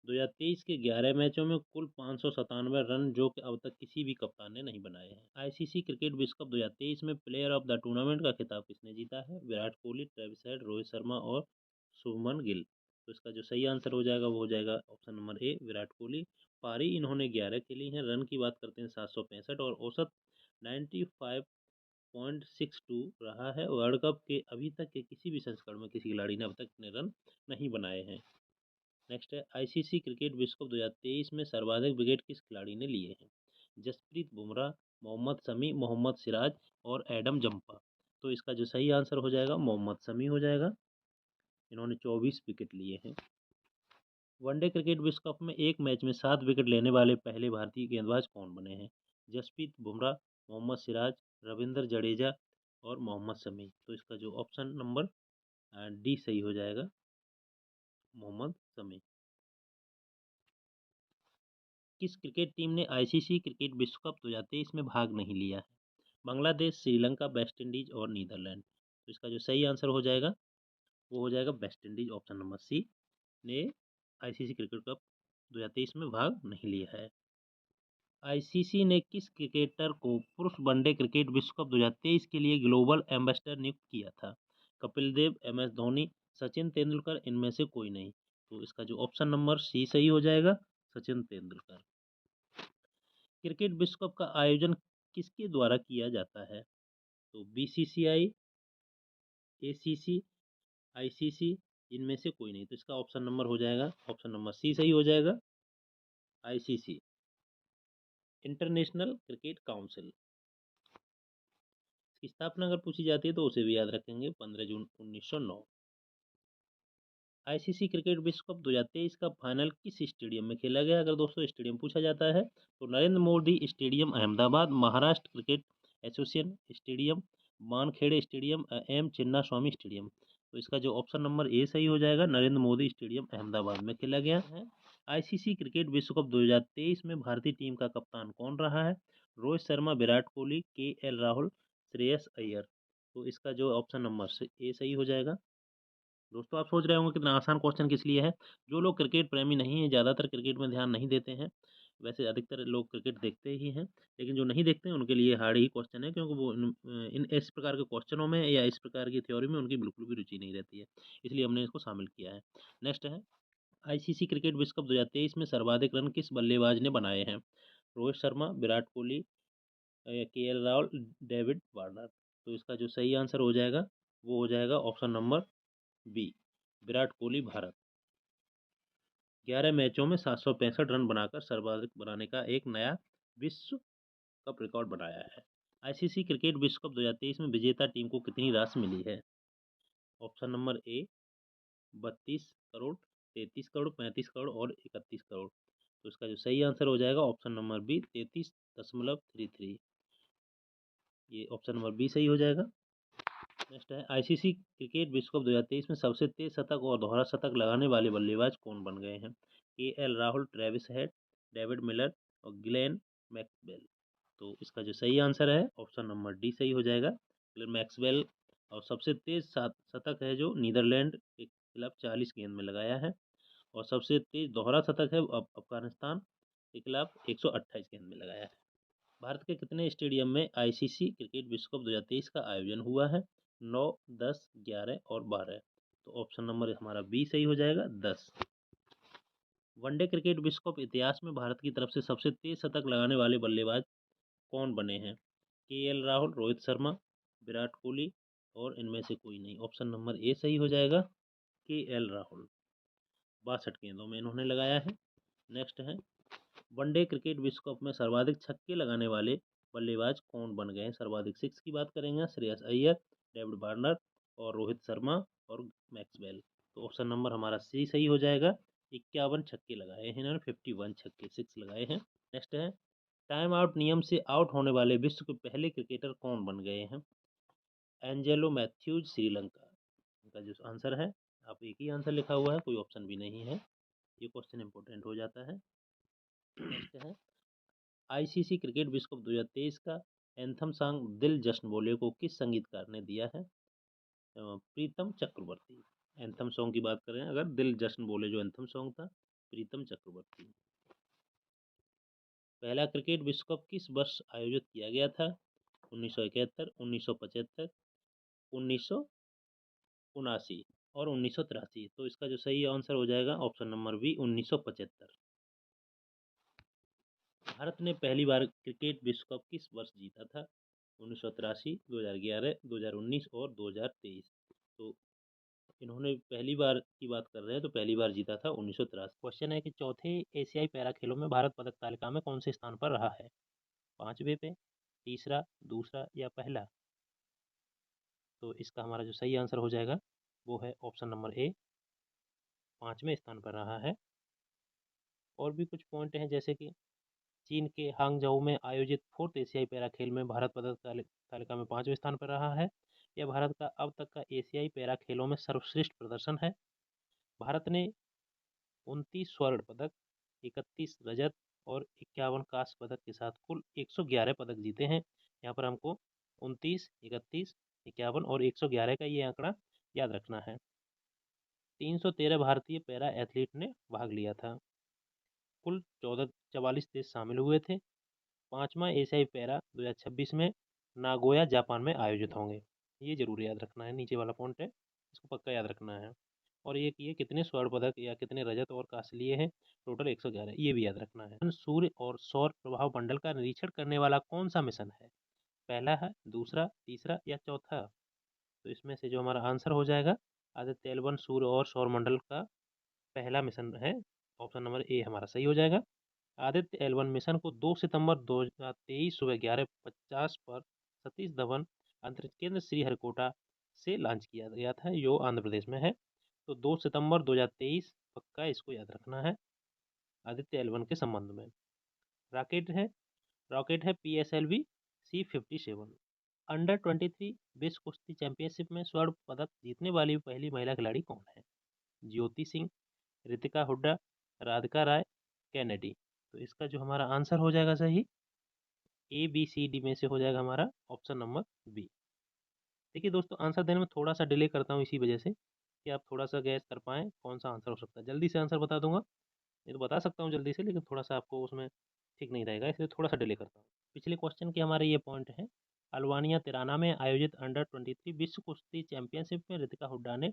2023 के 11 मैचों में कुल 597 रन, जो कि अब तक किसी भी कप्तान ने नहीं बनाए हैं। आईसीसी क्रिकेट विश्व कप 2023 में प्लेयर ऑफ द टूर्नामेंट का खिताब किसने जीता है? विराट कोहली, ट्रेविस हेड, रोहित शर्मा और शुभमन गिल। तो इसका जो सही आंसर हो जाएगा वो हो जाएगा ऑप्शन नंबर ए, विराट कोहली। पारी इन्होंने 11 खेली हैं। रन की बात करते हैं 765 और औसत 95.62 रहा है। वर्ल्ड कप के अभी तक के किसी भी संस्करण में किसी खिलाड़ी ने अब तक इतने रन नहीं बनाए हैं। नेक्स्ट है, आईसीसी क्रिकेट विश्व कप 2023 में सर्वाधिक विकेट किस खिलाड़ी ने लिए हैं? जसप्रीत बुमराह, मोहम्मद शमी, मोहम्मद सिराज और एडम जम्पा। तो इसका जो सही आंसर हो जाएगा मोहम्मद शमी हो जाएगा। इन्होंने 24 विकेट लिए हैं। वनडे क्रिकेट विश्व कप में एक मैच में 7 विकेट लेने वाले पहले भारतीय गेंदबाज कौन बने हैं? जसप्रीत बुमराह, मोहम्मद सिराज, रविंद्र जडेजा और मोहम्मद शमी। तो इसका जो ऑप्शन नंबर डी सही हो जाएगा, मोहम्मद शमी। किस क्रिकेट टीम ने आईसीसी क्रिकेट विश्व कप 2023 में भाग नहीं लिया है? बांग्लादेश, श्रीलंका, वेस्ट इंडीज और नीदरलैंड। तो इसका जो सही आंसर हो जाएगा वो हो जाएगा West Indies, option number C ने आईसीसी क्रिकेट कप 2023 में भाग नहीं लिया है। आईसीसी ने किस क्रिकेटर को पुरुष वनडे क्रिकेट विश्व कप 2023 के लिए ग्लोबल एम्बेसडर नियुक्त किया था? कपिल देव, एम एस धोनी, सचिन तेंदुलकर, इनमें से कोई नहीं। तो इसका जो ऑप्शन नंबर सी सही हो जाएगा, सचिन तेंदुलकर। क्रिकेट विश्व कप का आयोजन किसके द्वारा किया जाता है? तो बीसीसीआई, एसीसी, आईसीसी, इनमें से कोई नहीं। तो इसका ऑप्शन नंबर हो जाएगा, ऑप्शन नंबर सी सही हो जाएगा, आईसीसी, इंटरनेशनल क्रिकेट काउंसिल। इसकी स्थापना अगर पूछी जाती है तो उसे भी याद रखेंगे, 15 जून 1909। आईसीसी क्रिकेट विश्व कप 2023 का फाइनल किस स्टेडियम में खेला गया? अगर दोस्तों स्टेडियम पूछा जाता है तो Narendra Modi stadium Ahmedabad, Maharashtra cricket association stadium, Wankhede stadium, M Chinnaswamy stadium. तो इसका जो ऑप्शन नंबर ए सही हो जाएगा, नरेंद्र मोदी स्टेडियम अहमदाबाद में खेला गया है। आईसीसी क्रिकेट विश्व कप 2023 में भारतीय टीम का कप्तान कौन रहा है? रोहित शर्मा, विराट कोहली, KL राहुल, श्रेयस अय्यर। तो इसका जो ऑप्शन नंबर ए सही हो जाएगा। दोस्तों आप सोच रहे होंगे कितना आसान क्वेश्चन किस लिए है। जो लोग क्रिकेट प्रेमी नहीं हैं, ज़्यादातर क्रिकेट में ध्यान नहीं देते हैं, वैसे अधिकतर लोग क्रिकेट देखते ही हैं, लेकिन जो नहीं देखते हैं उनके लिए हार्ड ही क्वेश्चन है, क्योंकि वो इन इस प्रकार के क्वेश्चनों में या इस प्रकार की थ्योरी में उनकी बिल्कुल भी रुचि नहीं रहती है, इसलिए हमने इसको शामिल किया है। नेक्स्ट है, आईसीसी क्रिकेट विश्व कप 2023 में सर्वाधिक रन किस बल्लेबाज ने बनाए हैं? Rohit Sharma, Virat Kohli, KL Rahul, David Warner. तो इसका जो सही आंसर हो जाएगा वो हो जाएगा option number B, Virat Kohli, Bharat. 11 मैचों में 765 रन बनाकर सर्वाधिक बनाने का एक नया विश्व कप रिकॉर्ड बनाया है। आईसीसी क्रिकेट विश्व कप 2023 में विजेता टीम को कितनी राशि मिली है? ऑप्शन नंबर ए 32 करोड़, 33 करोड़, 35 करोड़ और 31 करोड़। तो इसका जो सही आंसर हो जाएगा ऑप्शन नंबर बी, 33.33। ये ऑप्शन नंबर बी सही हो जाएगा। नेक्स्ट है, आईसीसी क्रिकेट विश्व कप 2023 में सबसे तेज शतक और दोहरा शतक लगाने वाले बल्लेबाज कौन बन गए हैं? KL Rahul, Travis head, David Miller और ग्लेन मैक्सवेल। तो इसका जो सही आंसर है ऑप्शन नंबर डी सही हो जाएगा, ग्लेन मैक्सवेल। और सबसे तेज शतक है जो नीदरलैंड के खिलाफ 40 गेंद में लगाया है, और सबसे तेज दोहरा शतक है अफगानिस्तान के खिलाफ 128 गेंद में लगाया है। भारत के कितने स्टेडियम में आईसीसी क्रिकेट विश्व कप 2023 का आयोजन हुआ है? 9, 10, 11 और 12। तो ऑप्शन नंबर हमारा बी सही हो जाएगा, 10। वनडे क्रिकेट विश्व कप इतिहास में भारत की तरफ से सबसे तेज शतक लगाने वाले बल्लेबाज कौन बने हैं? KL राहुल, रोहित शर्मा, विराट कोहली और इनमें से कोई नहीं। ऑप्शन नंबर ए सही हो जाएगा, KL राहुल। 62 गेंदों में इन्होंने लगाया है। नेक्स्ट है, वनडे क्रिकेट विश्व कप में सर्वाधिक छक्के लगाने वाले बल्लेबाज कौन बन गए हैं? सर्वाधिक सिक्स की बात करेंगे, श्रेयस अय्यर, डेविड वार्नर और रोहित शर्मा और मैक्सवेल। तो ऑप्शन नंबर हमारा सी सही हो जाएगा, 51 छक्के लगाए हैं इन्होंने, 51 छक्के, 6 लगाए हैं। नेक्स्ट है, टाइम आउट नियम से आउट होने वाले विश्व के पहले क्रिकेटर कौन बन गए हैं? Angelo Mathews, Sri Lanka. इनका जो आंसर है, आप एक ही आंसर लिखा हुआ है, कोई ऑप्शन भी नहीं है, ये क्वेश्चन इंपॉर्टेंट हो जाता है। नेक्स्ट है, आईसीसी क्रिकेट विश्व कप 2023 का एंथम सॉन्ग दिल जश्न बोले को किस संगीतकार ने दिया है? प्रीतम चक्रवर्ती। एंथम सॉन्ग की बात करें अगर, दिल जश्न बोले जो एंथम सॉन्ग था प्रीतम चक्रवर्ती। पहला क्रिकेट विश्व कप किस वर्ष आयोजित किया गया था? 1971, 1975, 1979 और 1983। तो इसका जो सही आंसर हो जाएगा ऑप्शन नंबर बी 1975। भारत ने पहली बार क्रिकेट विश्व कप किस वर्ष जीता था? 1983, 2011, 2019 और 2023। तो इन्होंने पहली बार की बात कर रहे हैं, तो पहली बार जीता था 1983। क्वेश्चन है कि चौथे एशियाई पैरा खेलों में भारत पदक तालिका में कौन से स्थान पर रहा है? 5वें पे, तीसरा, दूसरा या पहला? तो इसका हमारा जो सही आंसर हो जाएगा वो है ऑप्शन नंबर ए, 5वें स्थान पर रहा है। और भी कुछ पॉइंट हैं, जैसे कि चीन के हांगझाऊ में आयोजित 4th एशियाई पैरा खेल में भारत पदक तालिका में 5वें स्थान पर रहा है। यह भारत का अब तक का एशियाई पैरा खेलों में सर्वश्रेष्ठ प्रदर्शन है। भारत ने 29 स्वर्ण पदक, 31 रजत और 51 कांस्य पदक के साथ कुल 111 पदक जीते हैं। यहाँ पर हमको 29, 31, 51 और 111 का ये आंकड़ा याद रखना है। 313 भारतीय पैरा एथलीट ने भाग लिया था। कुल 44 देश शामिल हुए थे। 5वां एशियाई पैरा 2026 में नागोया जापान में आयोजित होंगे। ये जरूर याद रखना है, नीचे वाला पॉइंट है, इसको पक्का याद रखना है। और ये कितने स्वर्ण पदक या कितने रजत और कांस्य लिए हैं? टोटल 111, ये भी याद रखना है। सूर्य और सौर प्रभाव मंडल का निरीक्षण करने वाला कौन सा मिशन है? पहला है, दूसरा, तीसरा या चौथा? तो इसमें से जो हमारा आंसर हो जाएगा आदित्य L1 सूर्य और सौर मंडल का पहला मिशन है। ऑप्शन नंबर ए हमारा सही हो जाएगा। आदित्य L1 मिशन को 2 सितंबर 2023 सुबह 11:50 पर सतीश धवन अंतरिक्ष केंद्र श्रीहरिकोटा से लॉन्च किया गया था, जो आंध्र प्रदेश में है। तो 2 सितंबर 2023 पक्का इसको याद रखना है आदित्य L1 के संबंध में। रॉकेट है PSLV C57। अंडर 23 विश्व कुश्ती चैंपियनशिप में स्वर्ण पदक जीतने वाली पहली महिला खिलाड़ी कौन है? ज्योति सिंह, रितिका हुड्डा, राधिका राय, कैनेडी। तो इसका जो हमारा आंसर हो जाएगा सही ABCD में से हो जाएगा हमारा ऑप्शन नंबर बी। देखिए दोस्तों, आंसर देने में थोड़ा सा डिले करता हूँ इसी वजह से कि आप थोड़ा सा गैस कर पाएँ कौन सा आंसर हो सकता है। जल्दी से आंसर बता दूंगा, ये तो बता सकता हूँ जल्दी से, लेकिन थोड़ा सा आपको उसमें ठीक नहीं रहेगा, इसलिए थोड़ा सा डिले करता हूँ। पिछले क्वेश्चन के हमारे ये पॉइंट है। अल्बानिया तिराना में आयोजित अंडर 23 विश्व कुश्ती चैंपियनशिप में रितिका हुड्डा ने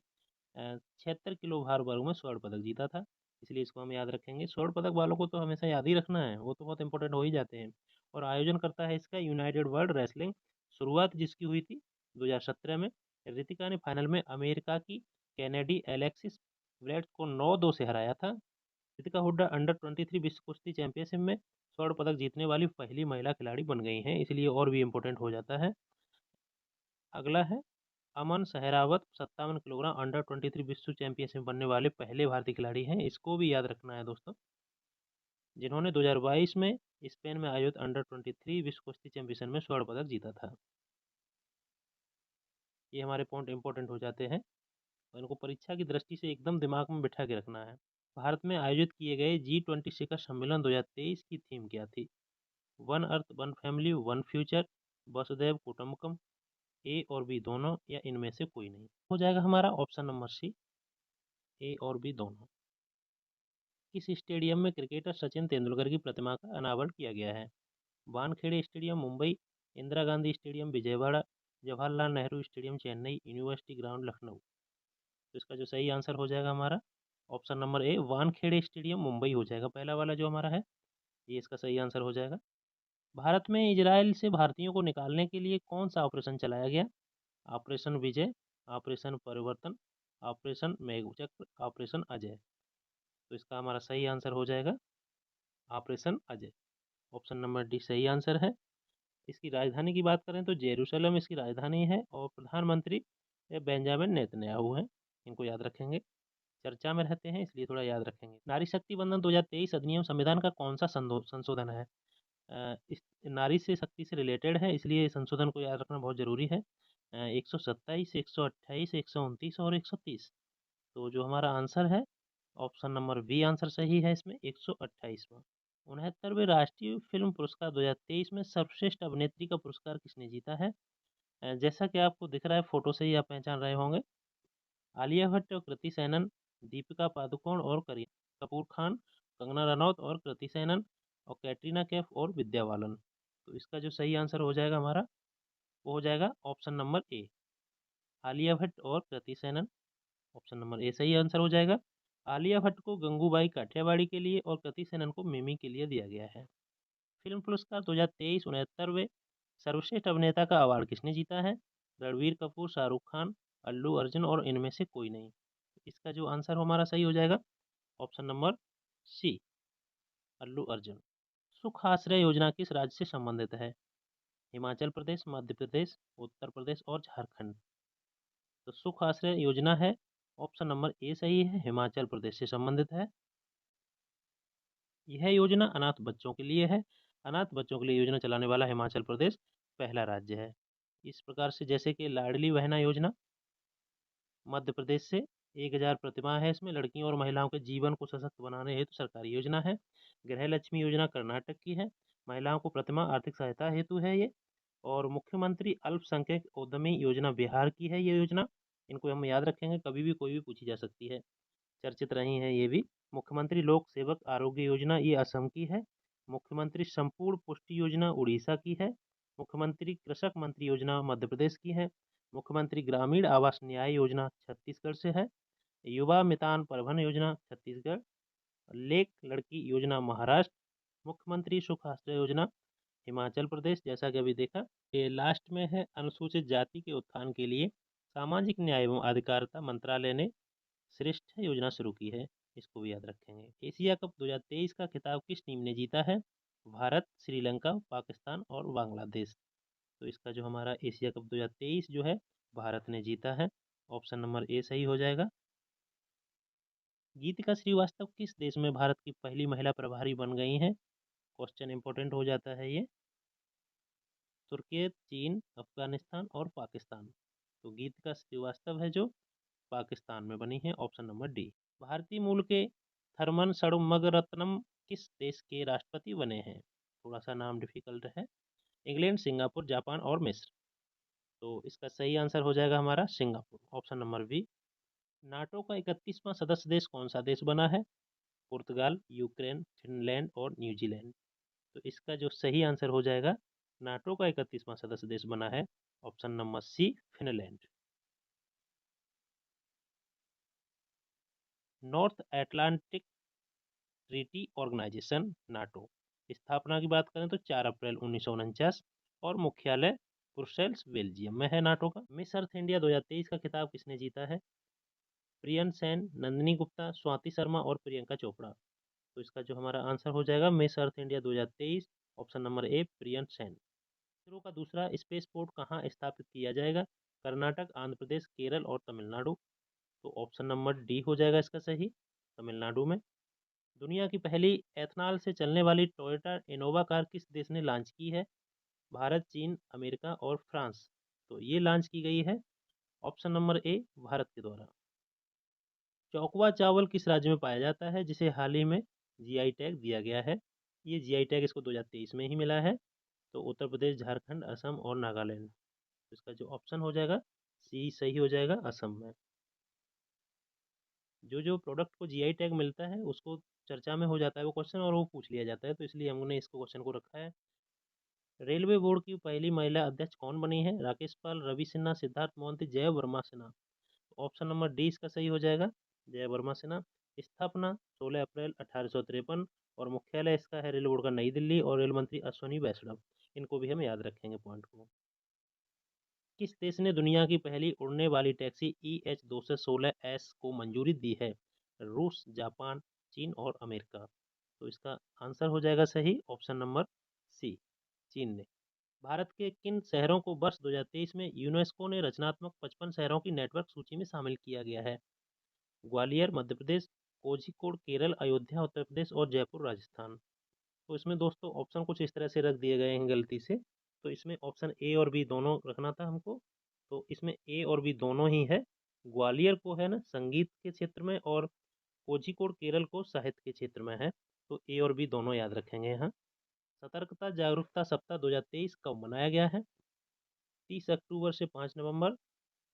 76 किलो भार वर्ग में स्वर्ण पदक जीता था, इसलिए इसको हम याद रखेंगे। स्वर्ण पदक वालों को तो हमेशा याद ही रखना है, वो तो बहुत इंपॉर्टेंट हो ही जाते हैं। और आयोजन करता है इसका यूनाइटेड वर्ल्ड रेसलिंग। शुरुआत जिसकी हुई थी 2017 में। रितिका ने फाइनल में अमेरिका की कैनेडी एलेक्सिस ब्लैड्स को 9-2 से हराया था। रितिका हुड्डा अंडर 23 विश्व कुश्ती चैंपियनशिप में स्वर्ण पदक जीतने वाली पहली महिला खिलाड़ी बन गई हैं, इसलिए और भी इम्पोर्टेंट हो जाता है। अगला है अमन सहरावत, 57 किलोग्राम अंडर 23 विश्व चैंपियनशिप बनने वाले पहले भारतीय खिलाड़ी हैं, इसको भी याद रखना है दोस्तों, जिन्होंने 2022 में स्पेन में आयोजित अंडर 23 विश्व कुश्ती चैंपियनशिप में स्वर्ण पदक जीता था। ये हमारे पॉइंट इंपॉर्टेंट हो जाते हैं और इनको परीक्षा की दृष्टि से एकदम दिमाग में बिठा के रखना है। भारत में आयोजित किए गए G20 शिखर सम्मेलन 2023 की थीम क्या थी? One earth, one family, one future, वसुधैव कुटुंबकम, ए और बी दोनों या इनमें से कोई नहीं? हो जाएगा हमारा ऑप्शन नंबर सी, ए और बी दोनों। किस स्टेडियम में क्रिकेटर सचिन तेंदुलकर की प्रतिमा का अनावरण किया गया है? Wankhede stadium Mumbai, Indira Gandhi stadium Vijayawada, Jawaharlal Nehru stadium Chennai, university ground Lucknow. तो इसका जो सही आंसर हो जाएगा हमारा ऑप्शन नंबर ए, वानखेड़े स्टेडियम मुंबई हो जाएगा। पहला वाला जो हमारा है ये इसका सही आंसर हो जाएगा। भारत में इजराइल से भारतीयों को निकालने के लिए कौन सा ऑपरेशन चलाया गया? ऑपरेशन विजय, ऑपरेशन परिवर्तन, ऑपरेशन मेघचक्र, ऑपरेशन अजय। तो इसका हमारा सही आंसर हो जाएगा operation Ajay. Option number D सही आंसर है। इसकी राजधानी की बात करें तो जेरूसलम इसकी राजधानी है और प्रधानमंत्री बेंजामिन नेतन्याहू हैं, इनको याद रखेंगे, चर्चा में रहते हैं इसलिए थोड़ा याद रखेंगे। नारी शक्ति बंधन 2023 अधिनियम संविधान का कौन सा संशोधन है? इस नारी से शक्ति से रिलेटेड है, इसलिए संशोधन को याद रखना बहुत जरूरी है। 127, 128, 129 और 130। तो जो हमारा आंसर है ऑप्शन नंबर बी आंसर सही है इसमें, 128वां। 69वें राष्ट्रीय फिल्म पुरस्कार 2023 में सर्वश्रेष्ठ अभिनेत्री का पुरस्कार किसने जीता है? जैसा कि आपको दिख रहा है फोटो से ही आप पहचान रहे होंगे, आलिया भट्ट और कृति सेनन, दीपिका पादुकोण और करीना कपूर खान, कंगना रनौत और कृति सेनन, और कैटरीना कैफ और विद्या बालन। तो इसका जो सही आंसर हो जाएगा हमारा, वो हो जाएगा ऑप्शन नंबर ए, आलिया भट्ट और कृति सेनन। ऑप्शन नंबर ए सही आंसर हो जाएगा। आलिया भट्ट को गंगूबाई काठियावाड़ी के लिए और कृति सेनन को मिमी के लिए दिया गया है। फिल्म पुरस्कार 2023 69वें सर्वश्रेष्ठ अभिनेता का अवार्ड किसने जीता है? रणबीर कपूर, शाहरुख खान, अल्लू अर्जुन और इनमें से कोई नहीं। इसका जो आंसर हमारा सही हो जाएगा ऑप्शन नंबर सी, अल्लू अर्जुन। सुख आश्रय योजना किस राज्य से संबंधित है? हिमाचल प्रदेश, मध्य प्रदेश, उत्तर प्रदेश और झारखंड। तो सुख आश्रय योजना है, ऑप्शन नंबर ए सही है, हिमाचल प्रदेश से संबंधित है। यह योजना अनाथ बच्चों के लिए है। अनाथ बच्चों के लिए योजना चलाने वाला हिमाचल प्रदेश पहला राज्य है। इस प्रकार से जैसे कि लाडली बहना योजना मध्य प्रदेश से 1000 प्रतिमाह है, इसमें लड़कियों और महिलाओं के जीवन को सशक्त बनाने हेतु सरकारी योजना है। गृह लक्ष्मी योजना कर्नाटक की है, महिलाओं को प्रतिमा आर्थिक सहायता हेतु है ये। और मुख्यमंत्री अल्पसंख्यक उद्यमी योजना बिहार की है ये योजना। इनको हम याद रखेंगे, कभी भी कोई भी पूछी जा सकती है, चर्चित रही हैं ये भी। मुख्यमंत्री लोक सेवक आरोग्य योजना ये असम की है। मुख्यमंत्री संपूर्ण पुष्टि योजना उड़ीसा की है। मुख्यमंत्री कृषक मंत्री योजना मध्य प्रदेश की है। मुख्यमंत्री ग्रामीण आवास न्याय योजना छत्तीसगढ़ से है। युवा मितान परिवहन योजना छत्तीसगढ़। लेक लड़की योजना महाराष्ट्र। मुख्यमंत्री सुख आश्रय योजना हिमाचल प्रदेश, जैसा कि अभी देखा। ये लास्ट में है, अनुसूचित जाति के उत्थान के लिए सामाजिक न्याय एवं अधिकारिता मंत्रालय ने श्रेष्ठ योजना शुरू की है, इसको भी याद रखेंगे। एशिया कप 2023 का खिताब किस टीम ने जीता है? भारत, श्रीलंका, पाकिस्तान और बांग्लादेश। तो इसका जो हमारा एशिया कप 2023 जो है भारत ने जीता है। ऑप्शन नंबर ए सही हो जाएगा। गीतिका श्रीवास्तव किस देश में भारत की पहली महिला प्रभारी बन गई हैं? क्वेश्चन इंपॉर्टेंट हो जाता है ये। तुर्की, चीन, अफगानिस्तान और पाकिस्तान। तो गीतिका श्रीवास्तव है जो पाकिस्तान में बनी है, ऑप्शन नंबर डी। भारतीय मूल के थरमन षणमुगरत्नम किस देश के राष्ट्रपति बने हैं? थोड़ा सा नाम डिफिकल्ट है। इंग्लैंड, सिंगापुर, जापान और मिस्र। तो इसका सही आंसर हो जाएगा हमारा Singapore, option number B. NATO का 31वां सदस्य देश कौन सा देश बना है? पुर्तगाल, यूक्रेन, फिनलैंड और न्यूजीलैंड। तो इसका जो सही आंसर हो जाएगा, नाटो का 31वां सदस्य देश बना है, option number C, Finland. North Atlantic Treaty Organization NATO स्थापना की बात करें तो 4 अप्रैल 1949 और मुख्यालय ब्रुसेल्स बेल्जियम में है नाटो का। मिस अर्थ इंडिया 2023 का खिताब किसने जीता है? प्रियन सेन, नंदिनी गुप्ता, स्वाति शर्मा और प्रियंका चोपड़ा। तो इसका जो हमारा आंसर हो जाएगा Miss Earth India 2023, option number ए, प्रियन सेन। इसरो का दूसरा स्पेस पोर्ट कहाँ स्थापित किया जाएगा? कर्नाटक, आंध्र प्रदेश, केरल और तमिलनाडु। तो ऑप्शन नंबर डी हो जाएगा इसका सही, तमिलनाडु में। दुनिया की पहली एथनॉल से चलने वाली टोयोटा इनोवा कार किस देश ने लॉन्च की है? भारत, चीन, अमेरिका और फ्रांस। तो ये लॉन्च की गई है, ऑप्शन नंबर ए, भारत के द्वारा। चौकवा चावल किस राज्य में पाया जाता है जिसे हाल ही में जीआई टैग दिया गया है? ये जीआई टैग इसको 2023 में ही मिला है। तो उत्तर प्रदेश, झारखंड, असम और नागालैंड। तो इसका जो ऑप्शन हो जाएगा सी सही हो जाएगा, असम में। जो जो प्रोडक्ट को जीआई टैग मिलता है उसको चर्चा में हो जाता है वो क्वेश्चन, और वो पूछ लिया जाता है, तो इसलिए हमने इसको क्वेश्चन को रखा है। रेलवे बोर्ड की पहली महिला अध्यक्ष कौन बनी है? राकेश पाल, रवि सिन्हा, सिद्धार्थ मोहंती, जय Verma Sinha. Option number D इसका सही हो जाएगा, जय वर्मा सिन्हा। स्थापना 16 अप्रैल 1853 और मुख्यालय इसका है रेल बोर्ड का नई दिल्ली, और रेल मंत्री अश्वनी वैष्णव। इनको भी हम याद रखेंगे पॉइंट को। किस देश ने दुनिया की पहली उड़ने वाली टैक्सी EH216S को मंजूरी दी है? रूस, जापान, चीन और अमेरिका। तो इसका आंसर हो जाएगा सही, ऑप्शन नंबर सी, चीन ने। भारत के किन शहरों को वर्ष 2023 में यूनेस्को ने रचनात्मक 55 शहरों की नेटवर्क सूची में शामिल किया गया है? ग्वालियर मध्य प्रदेश, कोझिकोड केरल, अयोध्या उत्तर प्रदेश और जयपुर राजस्थान। तो इसमें दोस्तों ऑप्शन कुछ इस तरह से रख दिए गए हैं गलती से, तो इसमें ऑप्शन ए और बी दोनों रखना था हमको। तो इसमें ए और बी दोनों ही है। ग्वालियर को है ना संगीत के क्षेत्र में, और कोझिकोड केरल को साहित्य के क्षेत्र में है। तो ए और बी दोनों याद रखेंगे यहाँ। सतर्कता जागरूकता सप्ताह 2023 कब मनाया गया है? 30 अक्टूबर से 5 नवंबर,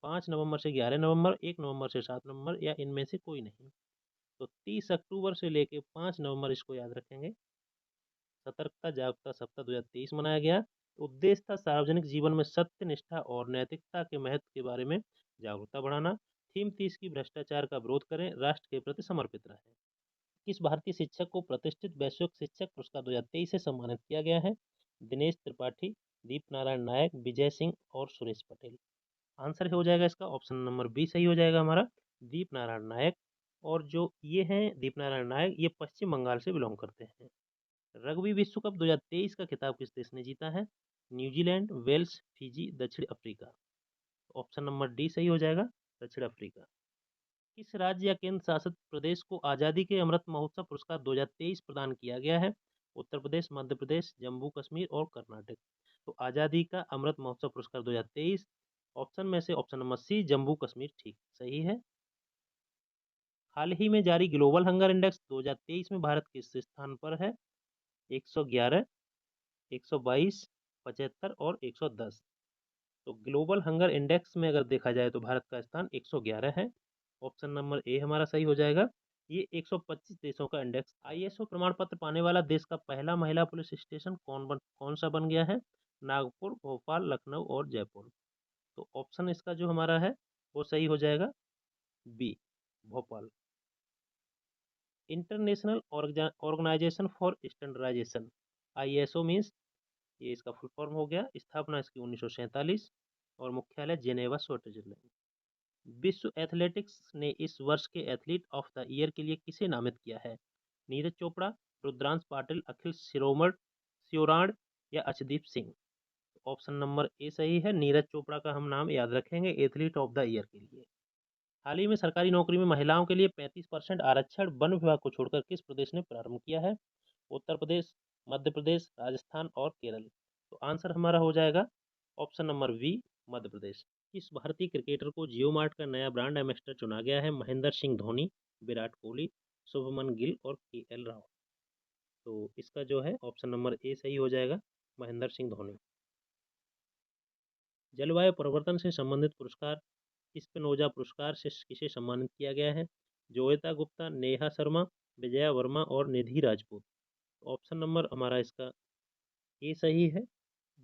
5 नवंबर से 11 नवंबर, 1 नवंबर से 7 नवंबर, या इनमें से कोई नहीं। तो 30 अक्टूबर से लेके 5 नवंबर इसको याद रखेंगे। सतर्कता जागरूकता सप्ताह 2023 मनाया गया। उद्देश्य था सार्वजनिक जीवन में सत्य, निष्ठा और नैतिकता के महत्व के बारे में जागरूकता बढ़ाना। थीम 30 की भ्रष्टाचार का विरोध करें, राष्ट्र के प्रति समर्पित रहें। किस भारतीय शिक्षक को प्रतिष्ठित वैश्विक शिक्षक पुरस्कार 2023 से सम्मानित किया गया है? दिनेश त्रिपाठी, दीप नारायण नायक, विजय सिंह और सुरेश पटेल। आंसर हो जाएगा इसका ऑप्शन नंबर बी सही हो जाएगा हमारा, दीप नारायण नायक। और जो ये हैं दीप नारायण नायक, ये पश्चिम बंगाल से बिलोंग करते हैं। रग्बी विश्व कप 2023 का खिताब किस देश ने जीता है? न्यूजीलैंड, वेल्स, फिजी, दक्षिण अफ्रीका। ऑप्शन नंबर डी सही हो जाएगा, दक्षिण अफ्रीका। किस राज्य या केंद्र शासित प्रदेश को आज़ादी के अमृत महोत्सव पुरस्कार 2023 प्रदान किया गया है? उत्तर प्रदेश, मध्य प्रदेश, जम्मू कश्मीर और कर्नाटक। तो आज़ादी का अमृत महोत्सव पुरस्कार 2023 ऑप्शन में से option number C Jammu Kashmir ठीक सही है। हाल ही में जारी ग्लोबल हंगर इंडेक्स 2023 में भारत किस स्थान पर है? 111, 122, 75 और 110। तो ग्लोबल हंगर इंडेक्स में अगर देखा जाए तो भारत का स्थान 111 है। ऑप्शन नंबर ए हमारा सही हो जाएगा। ये 125 देशों का इंडेक्स। आईएसओ प्रमाण पत्र पाने वाला देश का पहला महिला पुलिस स्टेशन कौन सा बन गया है? नागपुर, भोपाल, लखनऊ और जयपुर। तो ऑप्शन इसका जो हमारा है वो सही हो जाएगा B, Bhopal. International Organization for Standardization, ISO means, ये इसका फुल फॉर्म हो गया। स्थापना इसकी 1947 और मुख्यालय जेनेवा, स्विट्जरलैंड। विश्व एथलेटिक्स ने इस वर्ष के एथलीट ऑफ द ईयर के लिए किसे नामित किया है? नीरज चोपड़ा, रुद्रांश पाटिल, अखिल शिरोमण या अर्शदीप सिंह। ऑप्शन नंबर ए सही है, नीरज चोपड़ा का हम नाम याद रखेंगे एथलीट ऑफ द ईयर के लिए। हाल ही में सरकारी नौकरी में महिलाओं के लिए 35% आरक्षण वन विभाग को छोड़कर किस प्रदेश ने प्रारंभ किया है? उत्तर प्रदेश, मध्य प्रदेश, राजस्थान और केरल। तो आंसर हमारा हो जाएगा option number B, Madhya Pradesh. किस भारतीय क्रिकेटर को जियो मार्ट का नया ब्रांड एम्बेसडर चुना गया है? महेंद्र सिंह धोनी, विराट कोहली, शुभमन गिल और केएल राहुल। तो इसका जो है ऑप्शन नंबर ए सही हो जाएगा, महेंद्र सिंह धोनी। जलवायु परिवर्तन से संबंधित पुरस्कार स्पिनोजा पुरस्कार से किसे सम्मानित किया गया है? जोयता गुप्ता, नेहा शर्मा, विजया वर्मा और निधि राजपूत। ऑप्शन नंबर हमारा इसका ए सही है,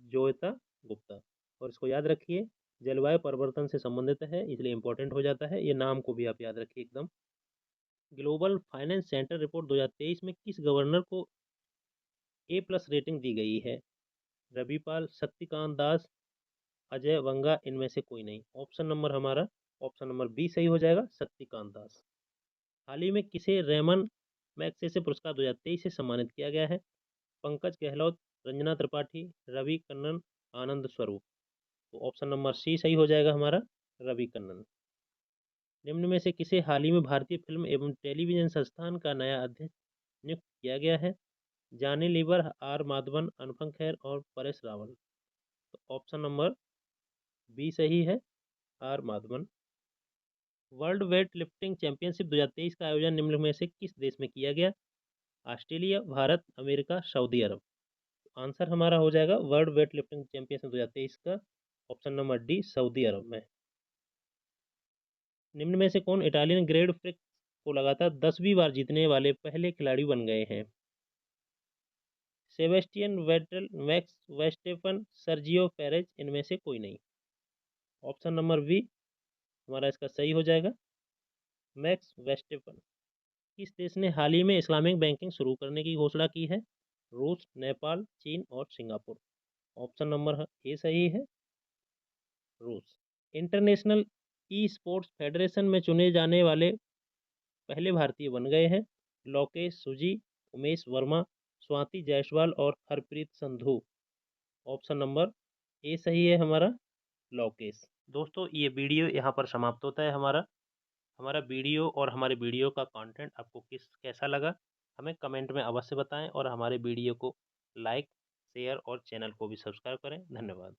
जोयता गुप्ता। और इसको याद रखिए, जलवायु परिवर्तन से संबंधित है इसलिए इंपॉर्टेंट हो जाता है, ये नाम को भी आप याद रखिए एकदम। ग्लोबल फाइनेंस सेंटर रिपोर्ट 2023 में किस गवर्नर को ए+ रेटिंग दी गई है? रविपाल, शक्तिकांत दास, अजय बंगा, इनमें से कोई नहीं। ऑप्शन नंबर हमारा ऑप्शन नंबर बी सही हो जाएगा, शक्तिकांत दास। हाल ही में किसे रेमन मैगसेसे पुरस्कार 2023 से सम्मानित किया गया है? पंकज गहलोत, रंजना त्रिपाठी, रवि कन्नन, आनंद स्वरूप। तो ऑप्शन नंबर सी सही हो जाएगा हमारा, रवि कन्नन। निम्न में से किसे हाल ही में भारतीय फिल्म एवं टेलीविजन संस्थान का नया अध्यक्ष नियुक्त किया गया है? जानी लीवर, आर माधवन, अनुपम खेर और परेश रावल। तो ऑप्शन नंबर बी सही है, R Madhavan. World Weight Lifting Championship 2023 का आयोजन निम्न में से किस देश में किया गया? ऑस्ट्रेलिया, भारत, अमेरिका, सऊदी अरब। आंसर हमारा हो जाएगा वर्ल्ड वेट लिफ्टिंग चैंपियनशिप 2023 का ऑप्शन नंबर डी, सऊदी अरब में। निम्न में से कौन इटालियन ग्रैंड प्रिक्स को लगातार 10वीं बार जीतने वाले पहले खिलाड़ी बन गए हैं? Sebastian Vettel, Max Verstappen, Sergio Perez, इनमें से कोई नहीं। ऑप्शन नंबर बी हमारा इसका सही हो जाएगा, मैक्स वेस्टेफन। किस देश ने हाल ही में इस्लामिक बैंकिंग शुरू करने की घोषणा की है? रूस, नेपाल, चीन और सिंगापुर। ऑप्शन नंबर ए सही है, रूस। इंटरनेशनल ई स्पोर्ट्स फेडरेशन में चुने जाने वाले पहले भारतीय बन गए हैं? लोकेश सुजी, उमेश वर्मा, स्वाति जायसवाल और हरप्रीत संधू। ऑप्शन नंबर ए सही है हमारा, लोकेश। दोस्तों ये वीडियो यहाँ पर समाप्त होता है हमारा। हमारा वीडियो और हमारे वीडियो का कंटेंट आपको कैसा लगा हमें कमेंट में अवश्य बताएं और हमारे वीडियो को लाइक, शेयर और चैनल को भी सब्सक्राइब करें। धन्यवाद।